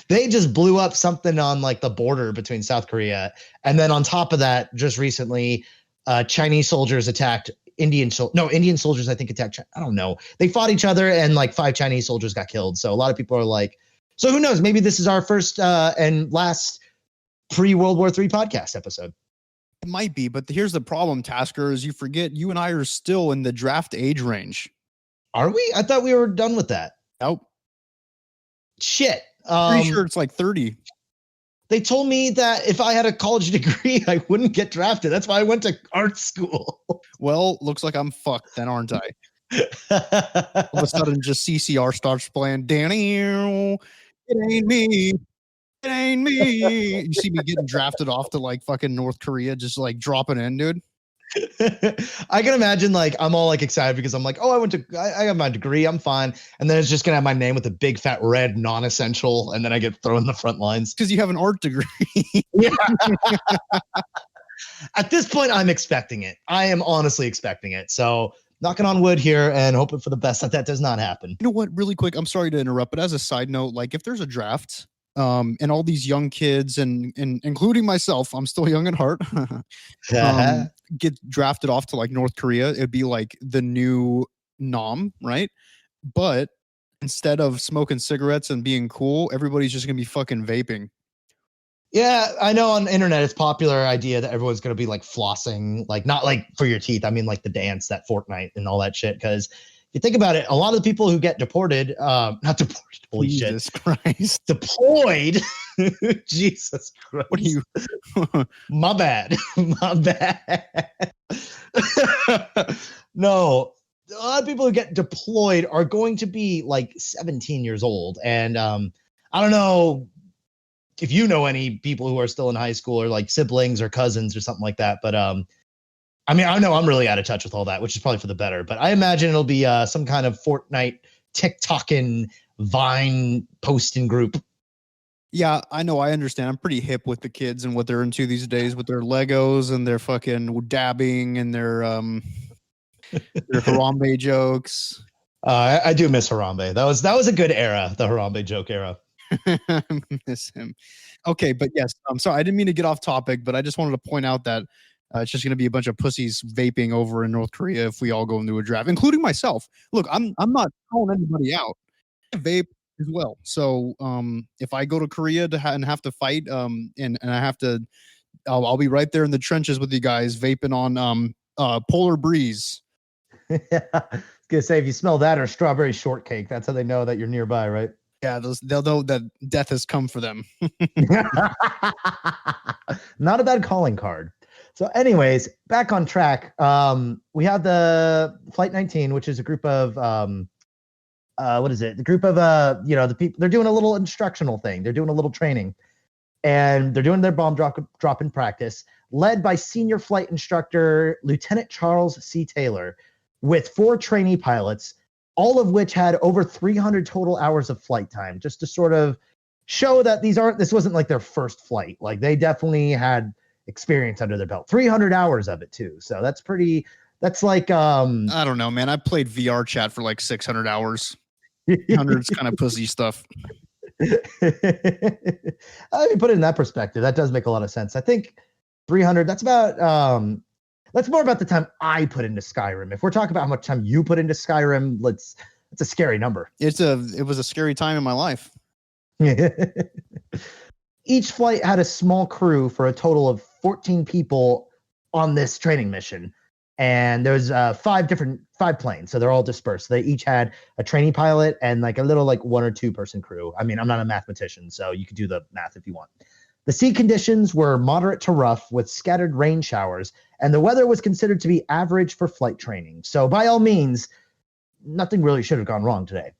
They just blew up something on like the border between South Korea. And then on top of that, just recently, Chinese soldiers attacked Indian soldiers, I think, attacked. I don't know. They fought each other and like 5 Chinese soldiers got killed. So a lot of people are like, so who knows? Maybe this is our first and last pre-World War III podcast episode. It might be, but here's the problem, Tasker, is you forget you and I are still in the draft age range. Are we? I thought we were done with that. Nope. Shit. Pretty sure it's like 30. They told me that if I had a college degree, I wouldn't get drafted. That's why I went to art school. Well, looks like I'm fucked then, aren't I? All of a sudden, just CCR starts playing. Danny, it ain't me. It ain't me. You see me getting drafted off to like fucking North Korea, just like dropping in, dude. I can imagine like I'm all like excited because I'm like, oh, I got my degree, I'm fine. And then it's just gonna have my name with a big fat red non-essential, and then I get thrown in the front lines. Because you have an art degree. Yeah. At this point, I'm expecting it. I am honestly expecting it. So knocking on wood here and hoping for the best that does not happen. You know what? Really quick, I'm sorry to interrupt, but as a side note, like if there's a draft, and all these young kids and including myself, I'm still young at heart, get drafted off to like North Korea, it'd be like the new nom, right? But instead of smoking cigarettes and being cool, everybody's just gonna be fucking vaping. Yeah, I know on the internet it's popular idea that everyone's gonna be like flossing, like not like for your teeth. I mean like the dance, that Fortnite and all that shit. Because if you think about it, a lot of the people who get deported, not deported, holy Jesus shit, Christ, deployed. Jesus Christ. What are you? My bad. My bad. No, a lot of people who get deployed are going to be like 17 years old. And I don't know if you know any people who are still in high school or like siblings or cousins or something like that. But I mean, I know I'm really out of touch with all that, which is probably for the better. But I imagine it'll be some kind of Fortnite, TikToking, Vine posting group. Yeah, I know. I understand. I'm pretty hip with the kids and what they're into these days with their Legos and their fucking dabbing and their Harambe jokes. I do miss Harambe. That was a good era, the Harambe joke era. I miss him. Okay, but yes, I'm sorry. I didn't mean to get off topic, but I just wanted to point out that it's just going to be a bunch of pussies vaping over in North Korea if we all go into a draft, including myself. Look, I'm not calling anybody out. I vape. as well. So if I go to Korea and have to fight, and I have to, I'll be right there in the trenches with you guys, vaping on Polar Breeze. Yeah. I was gonna say, if you smell that or strawberry shortcake, that's how they know that you're nearby, right? Yeah, they'll know that death has come for them. Not a bad calling card. So, anyways, back on track. We have the Flight 19, which is a group of what is it? The group of the people. They're doing a little instructional thing. They're doing a little training, and they're doing their bomb drop in practice, led by senior flight instructor Lieutenant Charles C. Taylor, with 4 trainee pilots, all of which had over 300 total hours of flight time, just to sort of show that this wasn't like their first flight. Like, they definitely had experience under their belt. 300 hours of it too. So that's like I don't know, man. I played VR chat for like 600 hours. 100's kind of pussy stuff. I mean, put it in that perspective, that does make a lot of sense. I think 300, that's more about the time I put into Skyrim. If we're talking about how much time you put into Skyrim, it's a scary number. It was a scary time in my life. Each flight had a small crew for a total of 14 people on this training mission. And there's 5 planes, so they're all dispersed. They each had a trainee pilot and like a little 1 or 2 person crew. I mean, I'm not a mathematician, so you could do the math if you want. The sea conditions were moderate to rough with scattered rain showers, and the weather was considered to be average for flight training. So by all means, nothing really should have gone wrong today.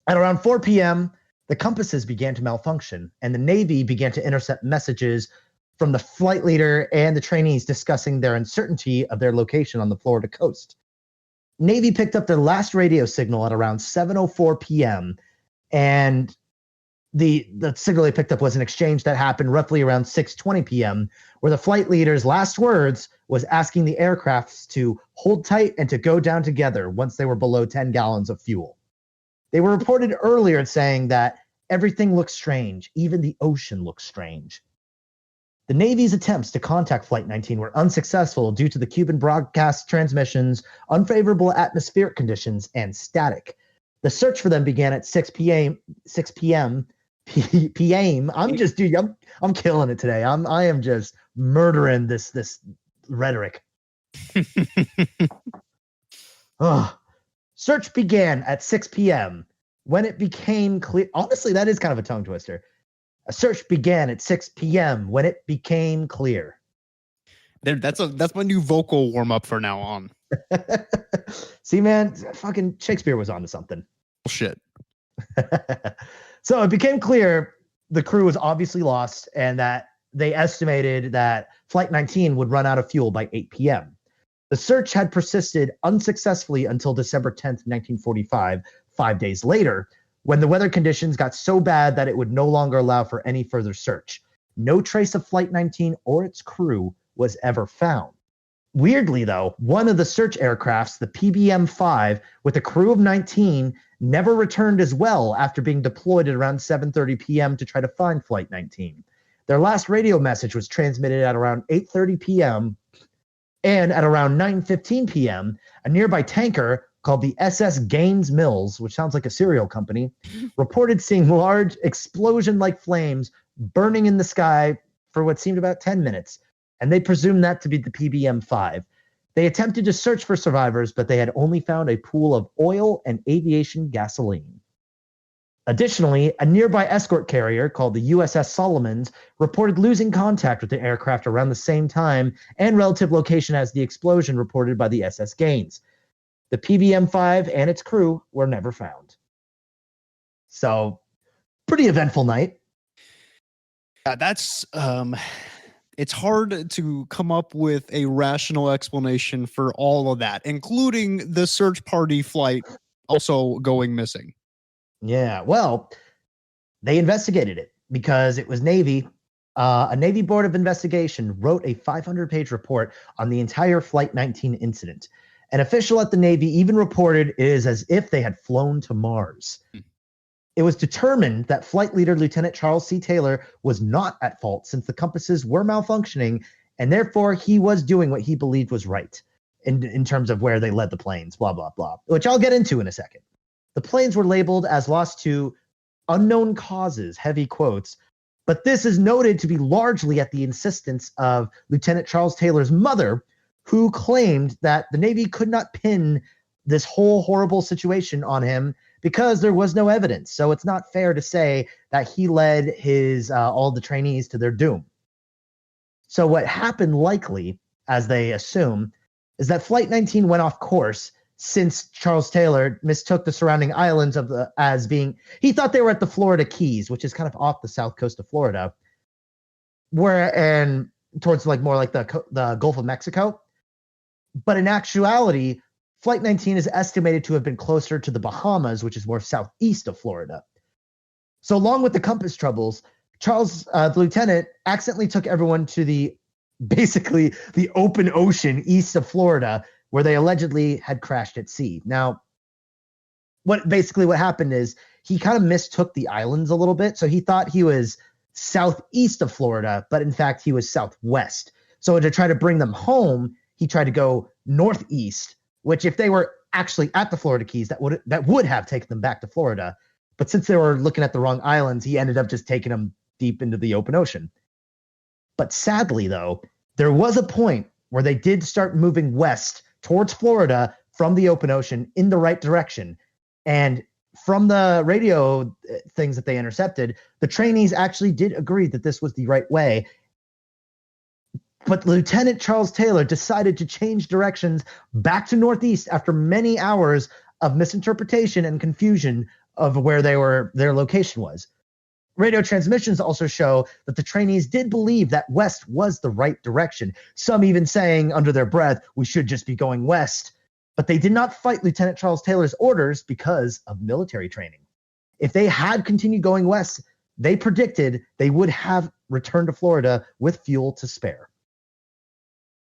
At around 4 p.m., the compasses began to malfunction, and the Navy began to intercept messages from the flight leader and the trainees discussing their uncertainty of their location on the Florida coast. Navy picked up their last radio signal at around 7:04 p.m., and the signal they picked up was an exchange that happened roughly around 6:20 p.m., where the flight leader's last words was asking the aircrafts to hold tight and to go down together once they were below 10 gallons of fuel. They were reported earlier saying that everything looks strange, even the ocean looks strange. The Navy's attempts to contact Flight 19 were unsuccessful due to the Cuban broadcast transmissions, unfavorable atmospheric conditions, and static. The search for them began at 6 p.m. I'm killing it today. I am just murdering this rhetoric. Search began at 6 p.m. when it became clear. Honestly, that is kind of a tongue twister. A search began at 6 p.m. when it became clear. That's my new vocal warm up for now on. See, man, fucking Shakespeare was onto something. Bullshit. So it became clear the crew was obviously lost, and that they estimated that Flight 19 would run out of fuel by 8 p.m. The search had persisted unsuccessfully until December 10th, 1945, 5 days later, when the weather conditions got so bad that it would no longer allow for any further search. No trace of Flight 19 or its crew was ever found. Weirdly, though, one of the search aircrafts, the PBM-5, with a crew of 19, never returned as well after being deployed at around 7:30 p.m. to try to find Flight 19. Their last radio message was transmitted at around 8:30 p.m., and at around 9:15 p.m., a nearby tanker called the SS Gaines Mills, which sounds like a cereal company, reported seeing large explosion-like flames burning in the sky for what seemed about 10 minutes, and they presumed that to be the PBM-5. They attempted to search for survivors, but they had only found a pool of oil and aviation gasoline. Additionally, a nearby escort carrier called the USS Solomons reported losing contact with the aircraft around the same time and relative location as the explosion reported by the SS Gaines. The PBM-5 and its crew were never found. So, pretty eventful night. Yeah, that's it's hard to come up with a rational explanation for all of that, including the search party flight also going missing. Yeah, well, they investigated it because it was Navy. A Navy Board of Investigation wrote a 500-page report on the entire Flight 19 incident. An official at the Navy even reported it is as if they had flown to Mars. It was determined that flight leader Lieutenant Charles C. Taylor was not at fault since the compasses were malfunctioning, and therefore he was doing what he believed was right in terms of where they led the planes, blah, blah, blah, which I'll get into in a second. The planes were labeled as lost to unknown causes, heavy quotes. But this is noted to be largely at the insistence of Lieutenant Charles Taylor's mother, who claimed that the Navy could not pin this whole horrible situation on him because there was no evidence. So it's not fair to say that he led his all the trainees to their doom. So what happened likely, as they assume, is that Flight 19 went off course since Charles Taylor mistook the surrounding islands as being, he thought they were at the Florida Keys, which is kind of off the south coast of Florida, and towards like more like the Gulf of Mexico. But in actuality, Flight 19 is estimated to have been closer to the Bahamas, which is more southeast of Florida. So along with the compass troubles, Charles, the lieutenant, accidentally took everyone to basically the open ocean east of Florida, where they allegedly had crashed at sea. Now, what happened is he kind of mistook the islands a little bit. So he thought he was southeast of Florida, but in fact he was southwest. So to try to bring them home, he tried to go northeast, which if they were actually at the Florida Keys, that would have taken them back to Florida. But since they were looking at the wrong islands, he ended up just taking them deep into the open ocean. But sadly, though, there was a point where they did start moving west towards Florida from the open ocean in the right direction. And from the radio things that they intercepted, the trainees actually did agree that this was the right way. But Lieutenant Charles Taylor decided to change directions back to northeast after many hours of misinterpretation and confusion of where their location was. Radio transmissions also show that the trainees did believe that west was the right direction, some even saying under their breath, we should just be going west. But they did not fight Lieutenant Charles Taylor's orders because of military training. If they had continued going west, they predicted they would have returned to Florida with fuel to spare.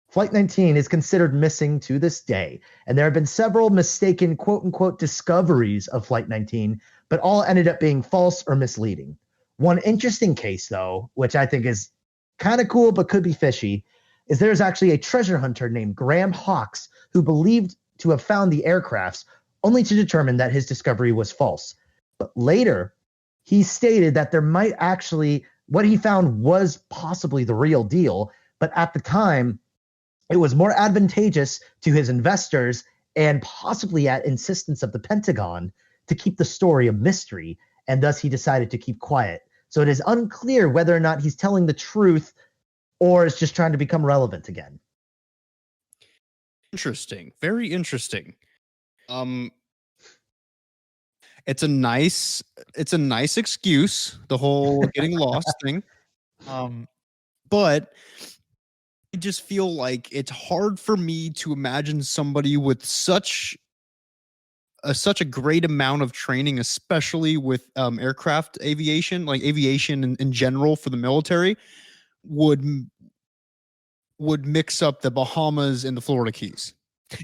Flight 19 is considered missing to this day, and there have been several mistaken quote-unquote discoveries of Flight 19, but all ended up being false or misleading. One interesting case, though, which I think is kind of cool but could be fishy, is there's actually a treasure hunter named Graham Hawkes who believed to have found the aircrafts, only to determine that his discovery was false. But later, he stated that there might actually, what he found was possibly the real deal, but at the time, it was more advantageous to his investors and possibly at insistence of the Pentagon to keep the story a mystery, and thus he decided to keep quiet. So it is unclear whether or not he's telling the truth or is just trying to become relevant again. Interesting. Very interesting. It's a nice excuse, the whole getting lost thing. But I just feel like it's hard for me to imagine somebody with such a great amount of training, especially with aircraft aviation, like aviation in general for the military, would mix up the Bahamas and the Florida Keys.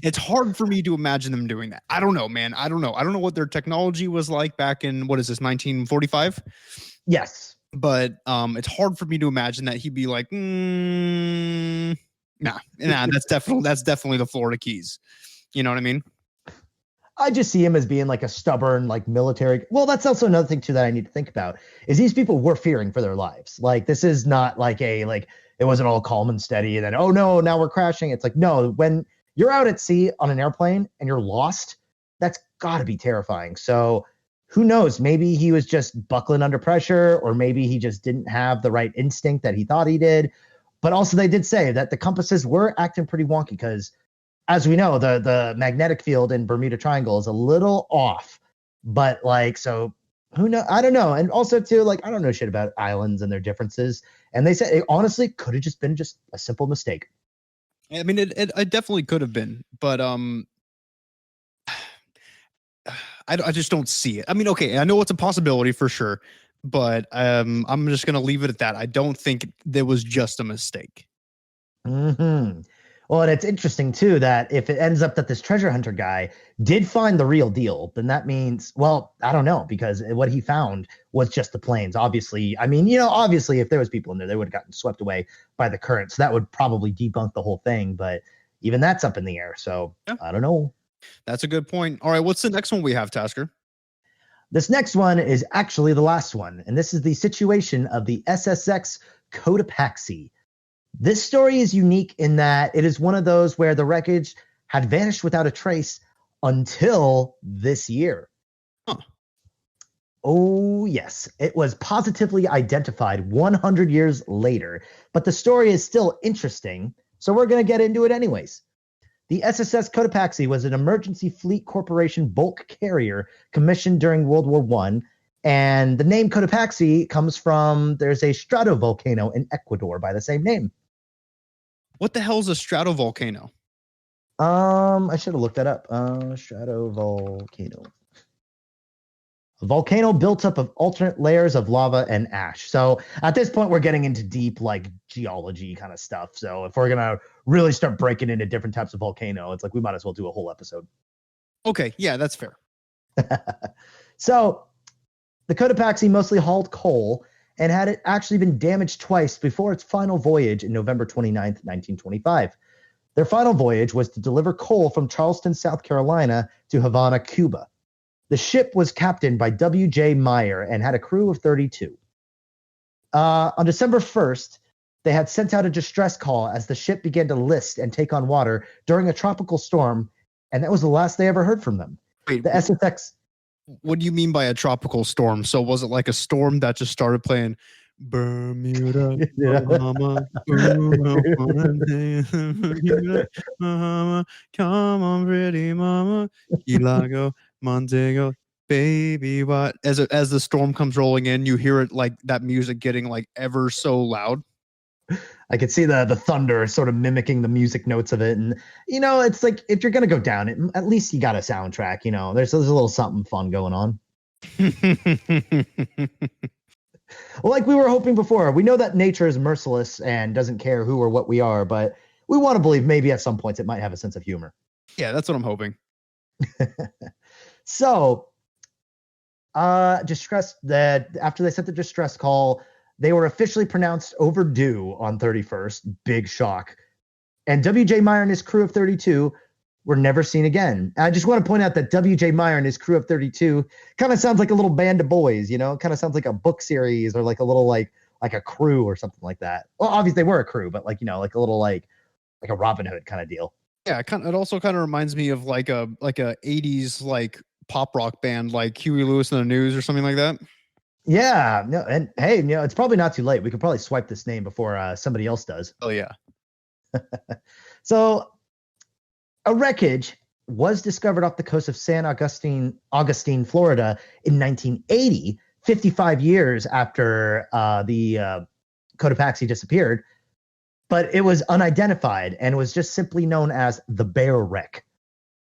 It's hard for me to imagine them doing that. I don't know, man. I don't know what their technology was like back in, what is this, 1945? Yes. But it's hard for me to imagine that he'd be like, nah, that's definitely the Florida Keys. You know what I mean? I just see him as being like a stubborn, like military. Well, that's also another thing too that I need to think about is these people were fearing for their lives. Like this is not like it wasn't all calm and steady and then, oh no, now we're crashing. It's like, no, when you're out at sea on an airplane and you're lost, that's gotta be terrifying. So who knows? Maybe he was just buckling under pressure, or maybe he just didn't have the right instinct that he thought he did. But also they did say that the compasses were acting pretty wonky because as we know, the magnetic field in Bermuda Triangle is a little off, but so who knows? I don't know. And also too, I don't know shit about islands and their differences. And they said it honestly could have just been just a simple mistake. I mean, it definitely could have been, but I just don't see it. I mean, okay, I know it's a possibility for sure, but I'm just gonna leave it at that. I don't think there was just a mistake. Mm-hmm. Well, and it's interesting, too, that if it ends up that this treasure hunter guy did find the real deal, then that means, well, I don't know, because what he found was just the planes. Obviously, I mean, obviously, if there was people in there, they would have gotten swept away by the current. So that would probably debunk the whole thing. But even that's up in the air. So yeah. I don't know. That's a good point. All right. What's the next one we have, Tasker? This next one is actually the last one, and this is the situation of the SSX Cotopaxi. This story is unique in that it is one of those where the wreckage had vanished without a trace until this year. Huh. Oh, yes. It was positively identified 100 years later, but the story is still interesting, so we're going to get into it anyways. The SSS Cotopaxi was an emergency fleet corporation bulk carrier commissioned during World War I, and the name Cotopaxi comes from there's a stratovolcano in Ecuador by the same name. What the hell is a stratovolcano? I should have looked that up. Stratovolcano. A volcano built up of alternate layers of lava and ash. So at this point, we're getting into deep, like, geology kind of stuff. So if we're going to really start breaking into different types of volcano, it's like we might as well do a whole episode. Okay, yeah, that's fair. So the Cotopaxi mostly hauled coal and had it actually been damaged twice before its final voyage in November 29th, 1925. Their final voyage was to deliver coal from Charleston, South Carolina to Havana, Cuba. The ship was captained by W.J. Meyer and had a crew of 32. On December 1st, they had sent out a distress call as the ship began to list and take on water during a tropical storm, and that was the last they ever heard from them. Wait, The SSX. what do you mean by a tropical storm? So was it like a storm that just started playing Bermuda, Bahama, Bahama, come on, pretty mama, Key Largo, Montego, baby, what? As the storm comes rolling in, you hear it like that music getting like ever so loud. I could see the thunder sort of mimicking the music notes of it. And, you know, it's like if you're going to go down, at least you got a soundtrack. You know, there's a little something fun going on. Well, like we were hoping before, we know that nature is merciless and doesn't care who or what we are, but we want to believe maybe at some points it might have a sense of humor. Yeah, that's what I'm hoping. So, distress that after they sent the distress call, they were officially pronounced overdue on 31st. Big shock. And W.J. Meyer and his crew of 32 were never seen again. I just want to point out that W.J. Meyer and his crew of 32 kind of sounds like a little band of boys, you know? It kind of sounds like a book series or like a little like a crew or something like that. Well, obviously they were a crew, but like, you know, like a little like a Robin Hood kind of deal. Yeah, it also kind of reminds me of like a 80s like pop rock band like Huey Lewis and the News or something like that. Yeah, no, and hey, you know, it's probably not too late. We could probably swipe this name before somebody else does. Oh yeah. So a wreckage was discovered off the coast of San Augustine, Florida in 1980, 55 years after the Cotopaxi disappeared, but it was unidentified and was just simply known as the Bear Wreck.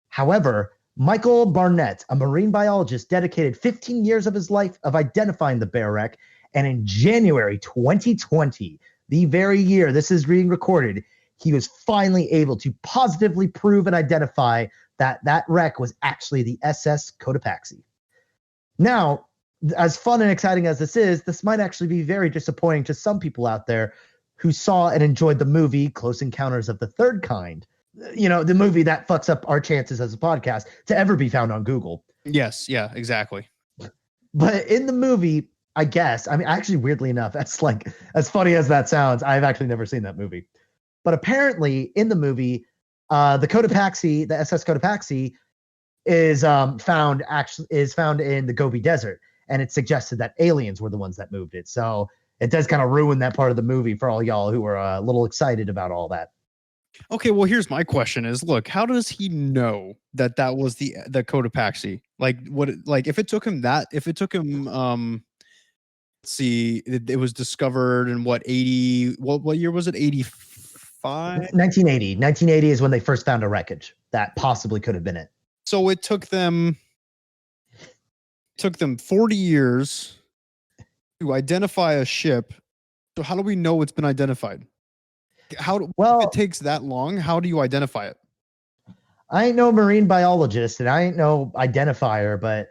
However, Michael Barnett, a marine biologist, dedicated 15 years of his life of identifying the Bear Wreck, and in January 2020, the very year this is being recorded, he was finally able to positively prove and identify that that wreck was actually the SS Cotopaxi. Now, as fun and exciting as this might actually be very disappointing to some people out there who saw and enjoyed the movie Close Encounters of the Third Kind. You know, the movie that fucks up our chances as a podcast to ever be found on Google. Yes, yeah, exactly. But in the movie, I guess, I mean, actually, weirdly enough, that's like, as funny as that sounds, I've actually never seen that movie. But apparently in the movie, the Cotopaxi, the SS Cotopaxi is found in the Gobi Desert. And it's suggested that aliens were the ones that moved it. So it does kind of ruin that part of the movie for all y'all who are a little excited about all that. Okay, well, here's my question: is look, how does he know that was the Cotopaxi? Like, what? Like, if it took him, let's see, it was discovered in what 80? What year was it? 85? 1980. 1980 is when they first found a wreckage that possibly could have been it. So it took them 40 years to identify a ship. So how do we know it's been identified? If it takes that long, how do you identify it? I ain't no marine biologist and I ain't no identifier, but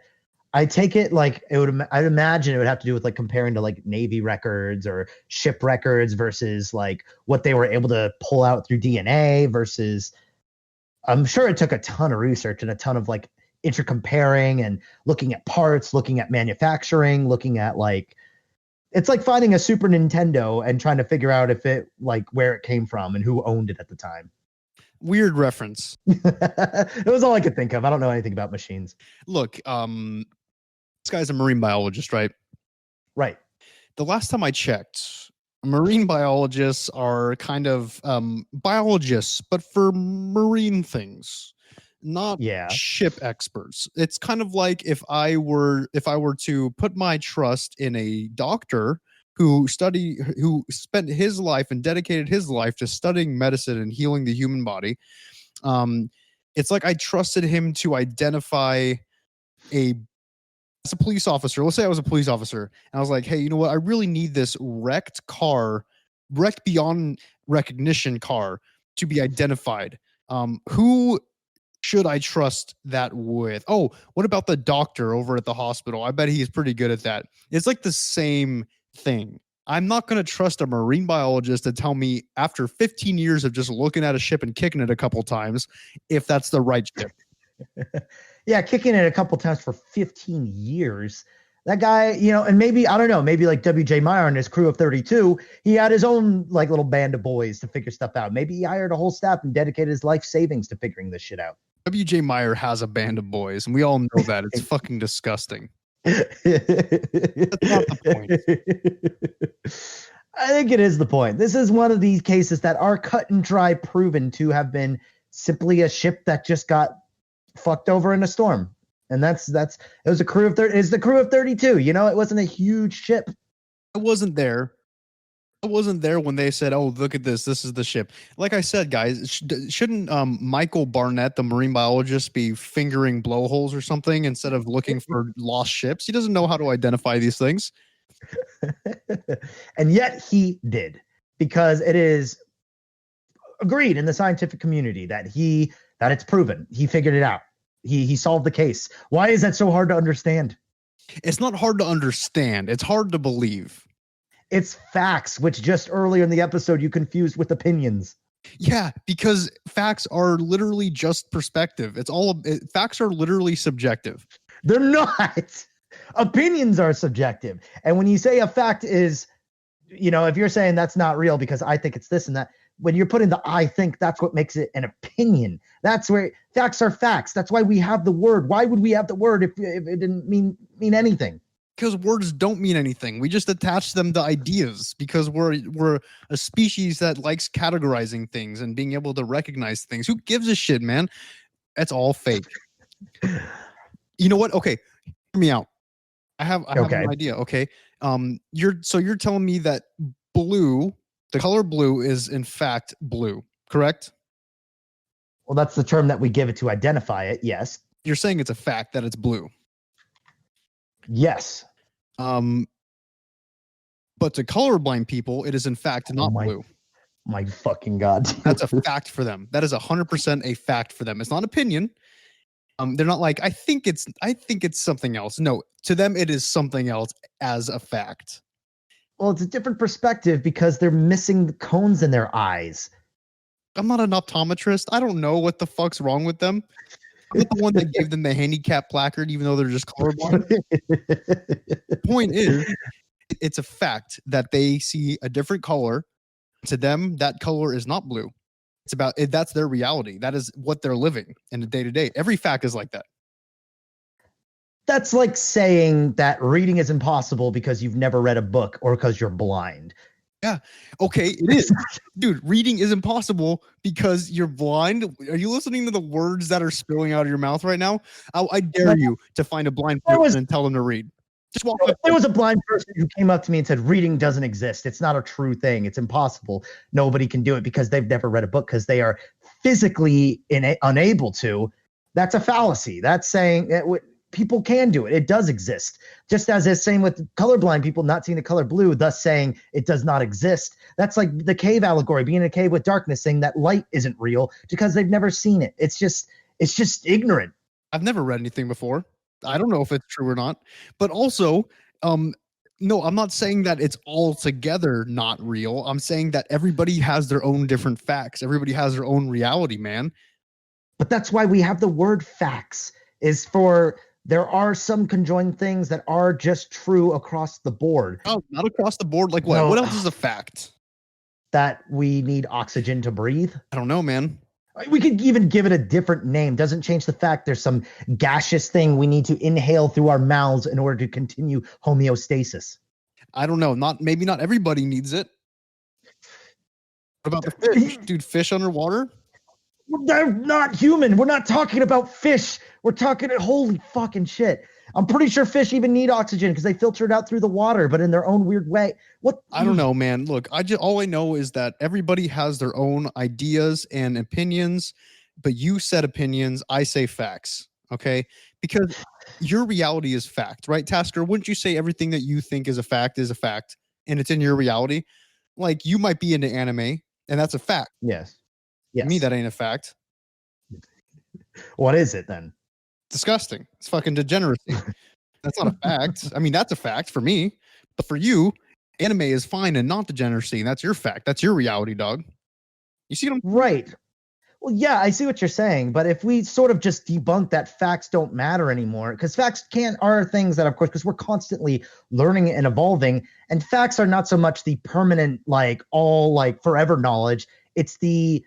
I take it like I'd imagine it would have to do with like comparing to like Navy records or ship records versus like what they were able to pull out through DNA versus I'm sure it took a ton of research and a ton of like intercomparing and looking at parts, looking at manufacturing, looking at like, it's like finding a Super Nintendo and trying to figure out if it like where it came from and who owned it at the time. Weird reference. It was all I could think of. I don't know anything about machines. Look, this guy's a marine biologist, right? Right. The last time I checked, marine biologists are kind of biologists, but for marine things, not ship experts. It's kind of like if I were to put my trust in a doctor who spent his life and dedicated his life to studying medicine and healing the human body. It's like I trusted him to identify as a police officer. Let's say I was a police officer and I was like, hey, you know what? I really need this wrecked beyond recognition car to be identified. Who should I trust that with? Oh, what about the doctor over at the hospital? I bet he's pretty good at that. It's like the same thing. I'm not going to trust a marine biologist to tell me after 15 years of just looking at a ship and kicking it a couple times if that's the right ship. Yeah, kicking it a couple times for 15 years. That guy, you know, and maybe, I don't know, maybe like W.J. Meyer and his crew of 32, he had his own like little band of boys to figure stuff out. Maybe he hired a whole staff and dedicated his life savings to figuring this shit out. W.J. Meyer has a band of boys, and we all know that. It's fucking disgusting. That's not the point. I think it is the point. This is one of these cases that are cut and dry proven to have been simply a ship that just got fucked over in a storm. And it was a crew of it's the crew of 32. You know, it wasn't a huge ship. I wasn't there when they said, oh, look at this. This is the ship. Like I said, guys, shouldn't Michael Barnett, the marine biologist, be fingering blowholes or something instead of looking for lost ships? He doesn't know how to identify these things. And yet he did, because it is agreed in the scientific community that it's proven. He figured it out. He solved the case. Why is that so hard to understand? It's not hard to understand. It's hard to believe. It's facts, which just earlier in the episode you confused with opinions. Yeah, because facts are literally just perspective. Facts are literally subjective. They're not. Opinions are subjective. And when you say a fact is, you know, if you're saying that's not real because I think it's this and that, when you're putting the I think, that's what makes it an opinion. That's where facts are facts. That's why we have the word. Why would we have the word if it didn't mean anything? Because words don't mean anything. We just attach them to ideas because we're a species that likes categorizing things and being able to recognize things. Who gives a shit, man? That's all fake. You know what? Okay, hear me out. I have an idea. Okay. You're telling me that blue, the color blue, is in fact blue, correct? Well, that's the term that we give it to identify it. Yes. You're saying it's a fact that it's blue. Yes. But to colorblind people, it is in fact not blue. My fucking God. That's a fact for them. That is 100% a fact for them. It's not opinion. They're not like, I think it's something else. No, to them, it is something else as a fact. Well, it's a different perspective because they're missing the cones in their eyes. I'm not an optometrist. I don't know what the fuck's wrong with them. I'm the one that gave them the handicap placard, even though they're just colorblind. The point is, it's a fact that they see a different color. To them, that color is not blue. It's about it. That's their reality. That is what they're living in the day to day. Every fact is like that. That's like saying that reading is impossible because you've never read a book or because you're blind. Yeah. Okay, it is. Dude, reading is impossible because you're blind. Are you listening to the words that are spilling out of your mouth right now? I dare you to find a blind person and tell them to read. Just walk up. There was a blind person who came up to me and said, reading doesn't exist. It's not a true thing. It's impossible. Nobody can do it because they've never read a book because they are physically unable to. That's a fallacy. That's saying that people can do it. It does exist. Just as is same with colorblind people not seeing the color blue, thus saying it does not exist. That's like the cave allegory, being in a cave with darkness, saying that light isn't real because they've never seen it. It's just ignorant. I've never read anything before. I don't know if it's true or not. But also, no, I'm not saying that it's altogether not real. I'm saying that everybody has their own different facts. Everybody has their own reality, man. But that's why we have the word facts. is for there are some conjoined things that are just true across the board. Oh, not across the board. Like what? No. What else is a fact? That we need oxygen to breathe. I don't know, man. We could even give it a different name. Doesn't change the fact there's some gaseous thing we need to inhale through our mouths in order to continue homeostasis. I don't know. Maybe not everybody needs it. What about the fish? Dude, fish underwater? They're not human. We're not talking about fish. We're talking holy fucking shit. I'm pretty sure fish even need oxygen because they filter it out through the water, but in their own weird way. What? I don't know, man. Look, all I know is that everybody has their own ideas and opinions, but you said opinions, I say facts. Okay? Because your reality is fact, right, Tasker? Wouldn't you say everything that you think is a fact and it's in your reality? Like, you might be into anime, and that's a fact. Yes. To me, that ain't a fact. What is it then? Disgusting. It's fucking degeneracy. That's not a fact. I mean, that's a fact for me, but for you, anime is fine and not degeneracy. And that's your fact. That's your reality, dog. You see what I'm right? Well, yeah, I see what you're saying, but if we sort of just debunk that facts don't matter anymore, because facts are things that, of course, because we're constantly learning and evolving, and facts are not so much the permanent, like all like forever knowledge. It's the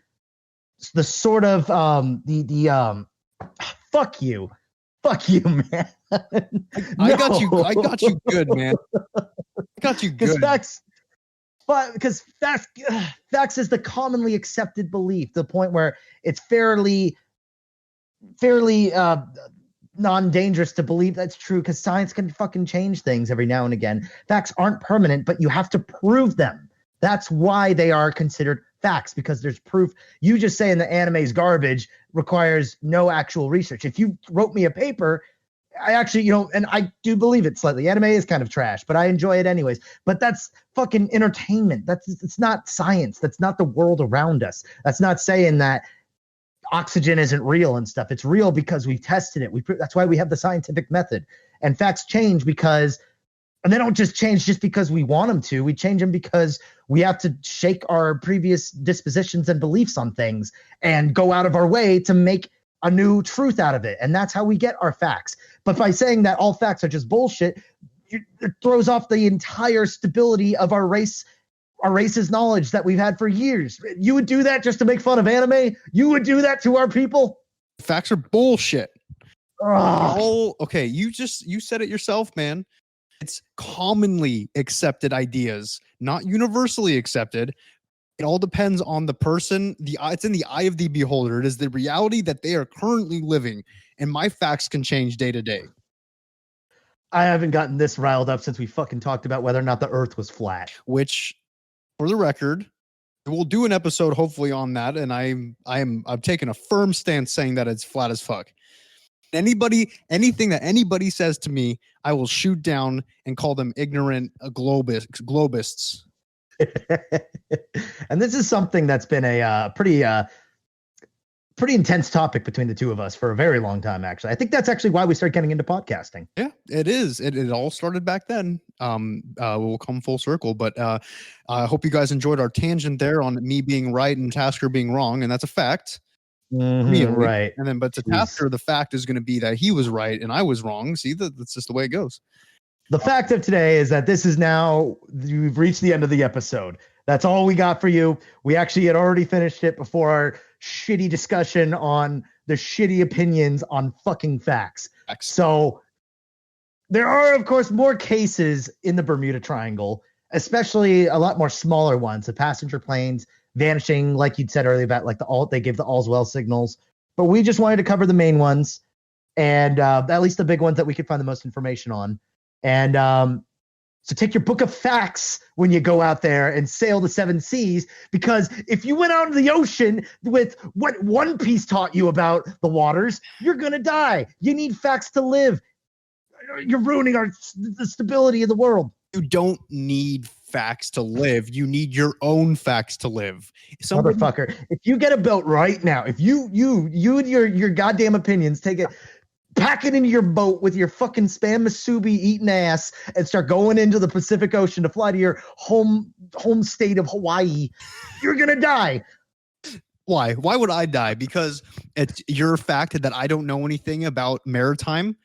sort of fuck you, man. I got you good, man. I got you good. Because facts is the commonly accepted belief, the point where it's fairly non-dangerous to believe that's true, because science can fucking change things every now and again. Facts aren't permanent, but you have to prove them. That's why they are considered facts, because there's proof. You just saying the anime's garbage requires no actual research. If you wrote me a paper, I actually, and I do believe it slightly. Anime is kind of trash, but I enjoy it anyways. But that's fucking entertainment. It's not science. That's not the world around us. That's not saying that oxygen isn't real and stuff. It's real because we've tested it. That's why we have the scientific method. And facts change and they don't just change just because we want them to. We change them because we have to shake our previous dispositions and beliefs on things and go out of our way to make a new truth out of it. And that's how we get our facts. But by saying that all facts are just bullshit, it throws off the entire stability of our race's knowledge that we've had for years. You would do that just to make fun of anime? You would do that to our people? Facts are bullshit. Ugh. Okay, you said it yourself, man. It's commonly accepted ideas, not universally accepted. It all depends on the person. It's in the eye of the beholder. It is the reality that they are currently living, and my facts can change day to day. I haven't gotten this riled up since we fucking talked about whether or not the Earth was flat. Which, for the record, we'll do an episode hopefully on that, and I'm taking a firm stance saying that it's flat as fuck. Anything that anybody says to me, I will shoot down and call them ignorant globists. And this is something that's been a pretty intense topic between the two of us for a very long time, actually. I think that's actually why we started getting into podcasting. Yeah, it is. It all started back then. We'll come full circle, but I hope you guys enjoyed our tangent there on me being right and Tasker being wrong, and that's a fact. Mm-hmm, right. And then, but to Tasker, the fact is going to be that he was right and I was wrong. See, that's just the way it goes. The fact of today is that we've reached the end of the episode. That's all we got for you. We actually had already finished it before our shitty discussion on the shitty opinions on fucking facts. So there are, of course, more cases in the Bermuda Triangle, especially a lot more smaller ones, the passenger planes vanishing, like you'd said earlier about like they give the all's well signals. But we just wanted to cover the main ones and at least the big ones that we could find the most information on. And so take your book of facts when you go out there and sail the seven seas, because if you went out into the ocean with what One Piece taught you about the waters, you're going to die. You need facts to live. You're ruining the stability of the world. You don't need facts to live. You need your own facts to live. Motherfucker, if you get a boat right now, if you and your goddamn opinions pack it into your boat with your fucking spam musubi eating ass and start going into the Pacific Ocean to fly to your home state of Hawaii, you're gonna die. Why? Why would I die? Because it's your fact that I don't know anything about maritime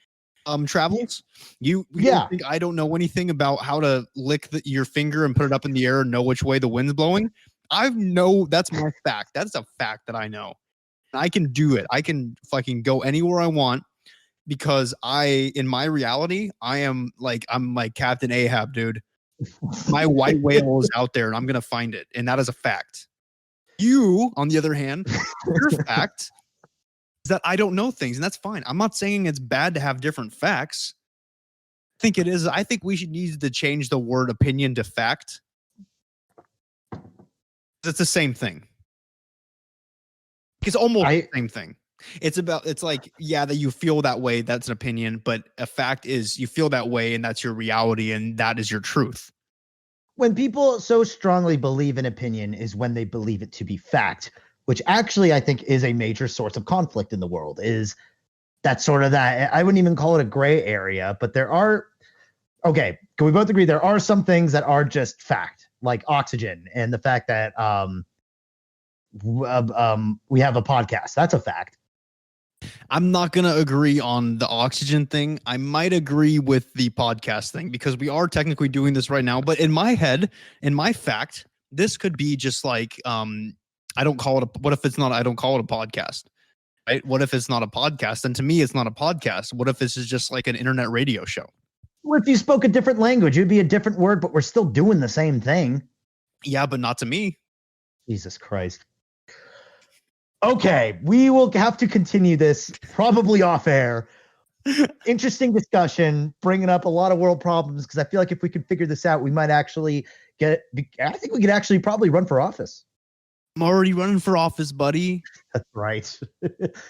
travels. You don't think I don't know anything about how to lick your finger and put it up in the air and know which way the wind's blowing? That's my fact. That's a fact that I know. I can do it. I can fucking go anywhere I want because in my reality, I'm like Captain Ahab, dude. My white whale is out there and I'm going to find it. And that is a fact. You, on the other hand, your fact is that I don't know things, and that's fine. I'm not saying it's bad to have different facts. I think it is. I think we should need to change the word opinion to fact. It's the same thing. It's almost the same thing. It's like, yeah, that you feel that way. That's an opinion, but a fact is you feel that way, and that's your reality, and that is your truth. When people so strongly believe an opinion is when they believe it to be fact, which actually I think is a major source of conflict in the world. Is that sort of that? I wouldn't even call it a gray area, but there are. Okay, can we both agree there are some things that are just fact, like oxygen and the fact that we have a podcast. That's a fact. I'm not going to agree on the oxygen thing. I might agree with the podcast thing because we are technically doing this right now. But in my head, in my fact, this could be just like, I don't call it what if it's not, I don't call it a podcast, right? What if it's not a podcast? And to me, it's not a podcast. What if this is just like an internet radio show? Well, if you spoke a different language, it'd be a different word, but we're still doing the same thing. Yeah, but not to me. Jesus Christ. Okay, we will have to continue this probably off air. Interesting discussion, bringing up a lot of world problems because I feel like if we could figure this out, we might actually I think we could actually probably run for office. I'm already running for office, buddy. That's right.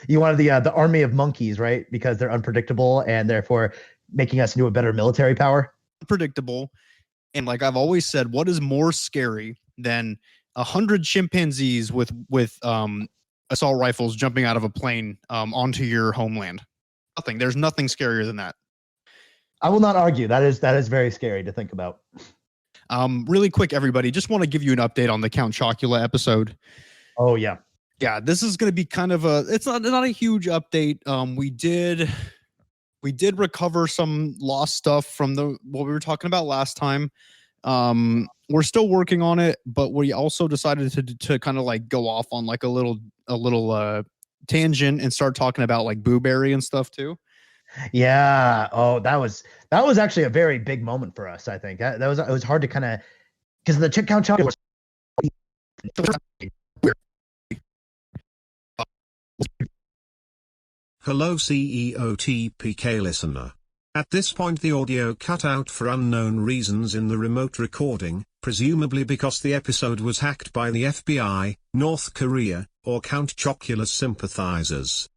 You wanted the army of monkeys, right? Because they're unpredictable and therefore making us into a better military power. Predictable. And like I've always said, what is more scary than 100 chimpanzees with assault rifles jumping out of a plane onto your homeland? Nothing. There's nothing scarier than that. I will not argue. That is very scary to think about. Really quick, everybody, just want to give you an update on the Count Chocula episode. Oh yeah. Yeah, this is going to be kind of it's not a huge update. We did recover some lost stuff from what we were talking about last time. We're still working on it, but we also decided to kind of like go off on like a little tangent and start talking about like Booberry and stuff too. Yeah. Oh, that was actually a very big moment for us. I think it was hard to kind of because the Count Chocula was. Hello CEO TPK listener. At this point the audio cut out for unknown reasons in the remote recording, presumably because the episode was hacked by the FBI, North Korea, or Count Chocula's sympathizers.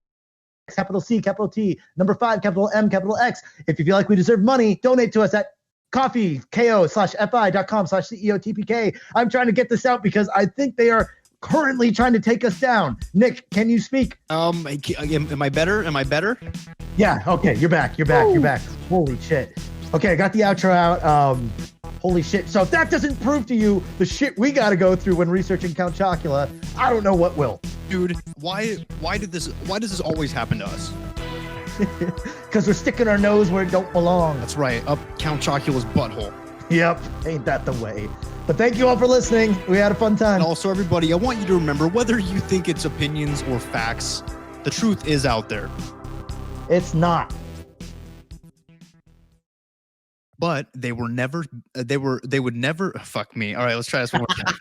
Capital C, capital T, number 5, capital M, capital X. If you feel like we deserve money, donate to us at coffee.ko/fi.com/CEOTPK. I'm trying to get this out because I think they are currently trying to take us down. Nick, can you speak? Am I better? Yeah, okay, you're back. You're back. Holy shit. Okay, I got the outro out. Holy shit. So if that doesn't prove to you the shit we got to go through when researching Count Chocula, I don't know what will. Dude, why does this always happen to us? Because we're sticking our nose where it don't belong. That's right, up Count Chocula's butthole. Yep, ain't that the way. But thank you all for listening. We had a fun time. And also, everybody, I want you to remember, whether you think it's opinions or facts, the truth is out there. It's not. But they would never fuck me. All right, let's try this one more time.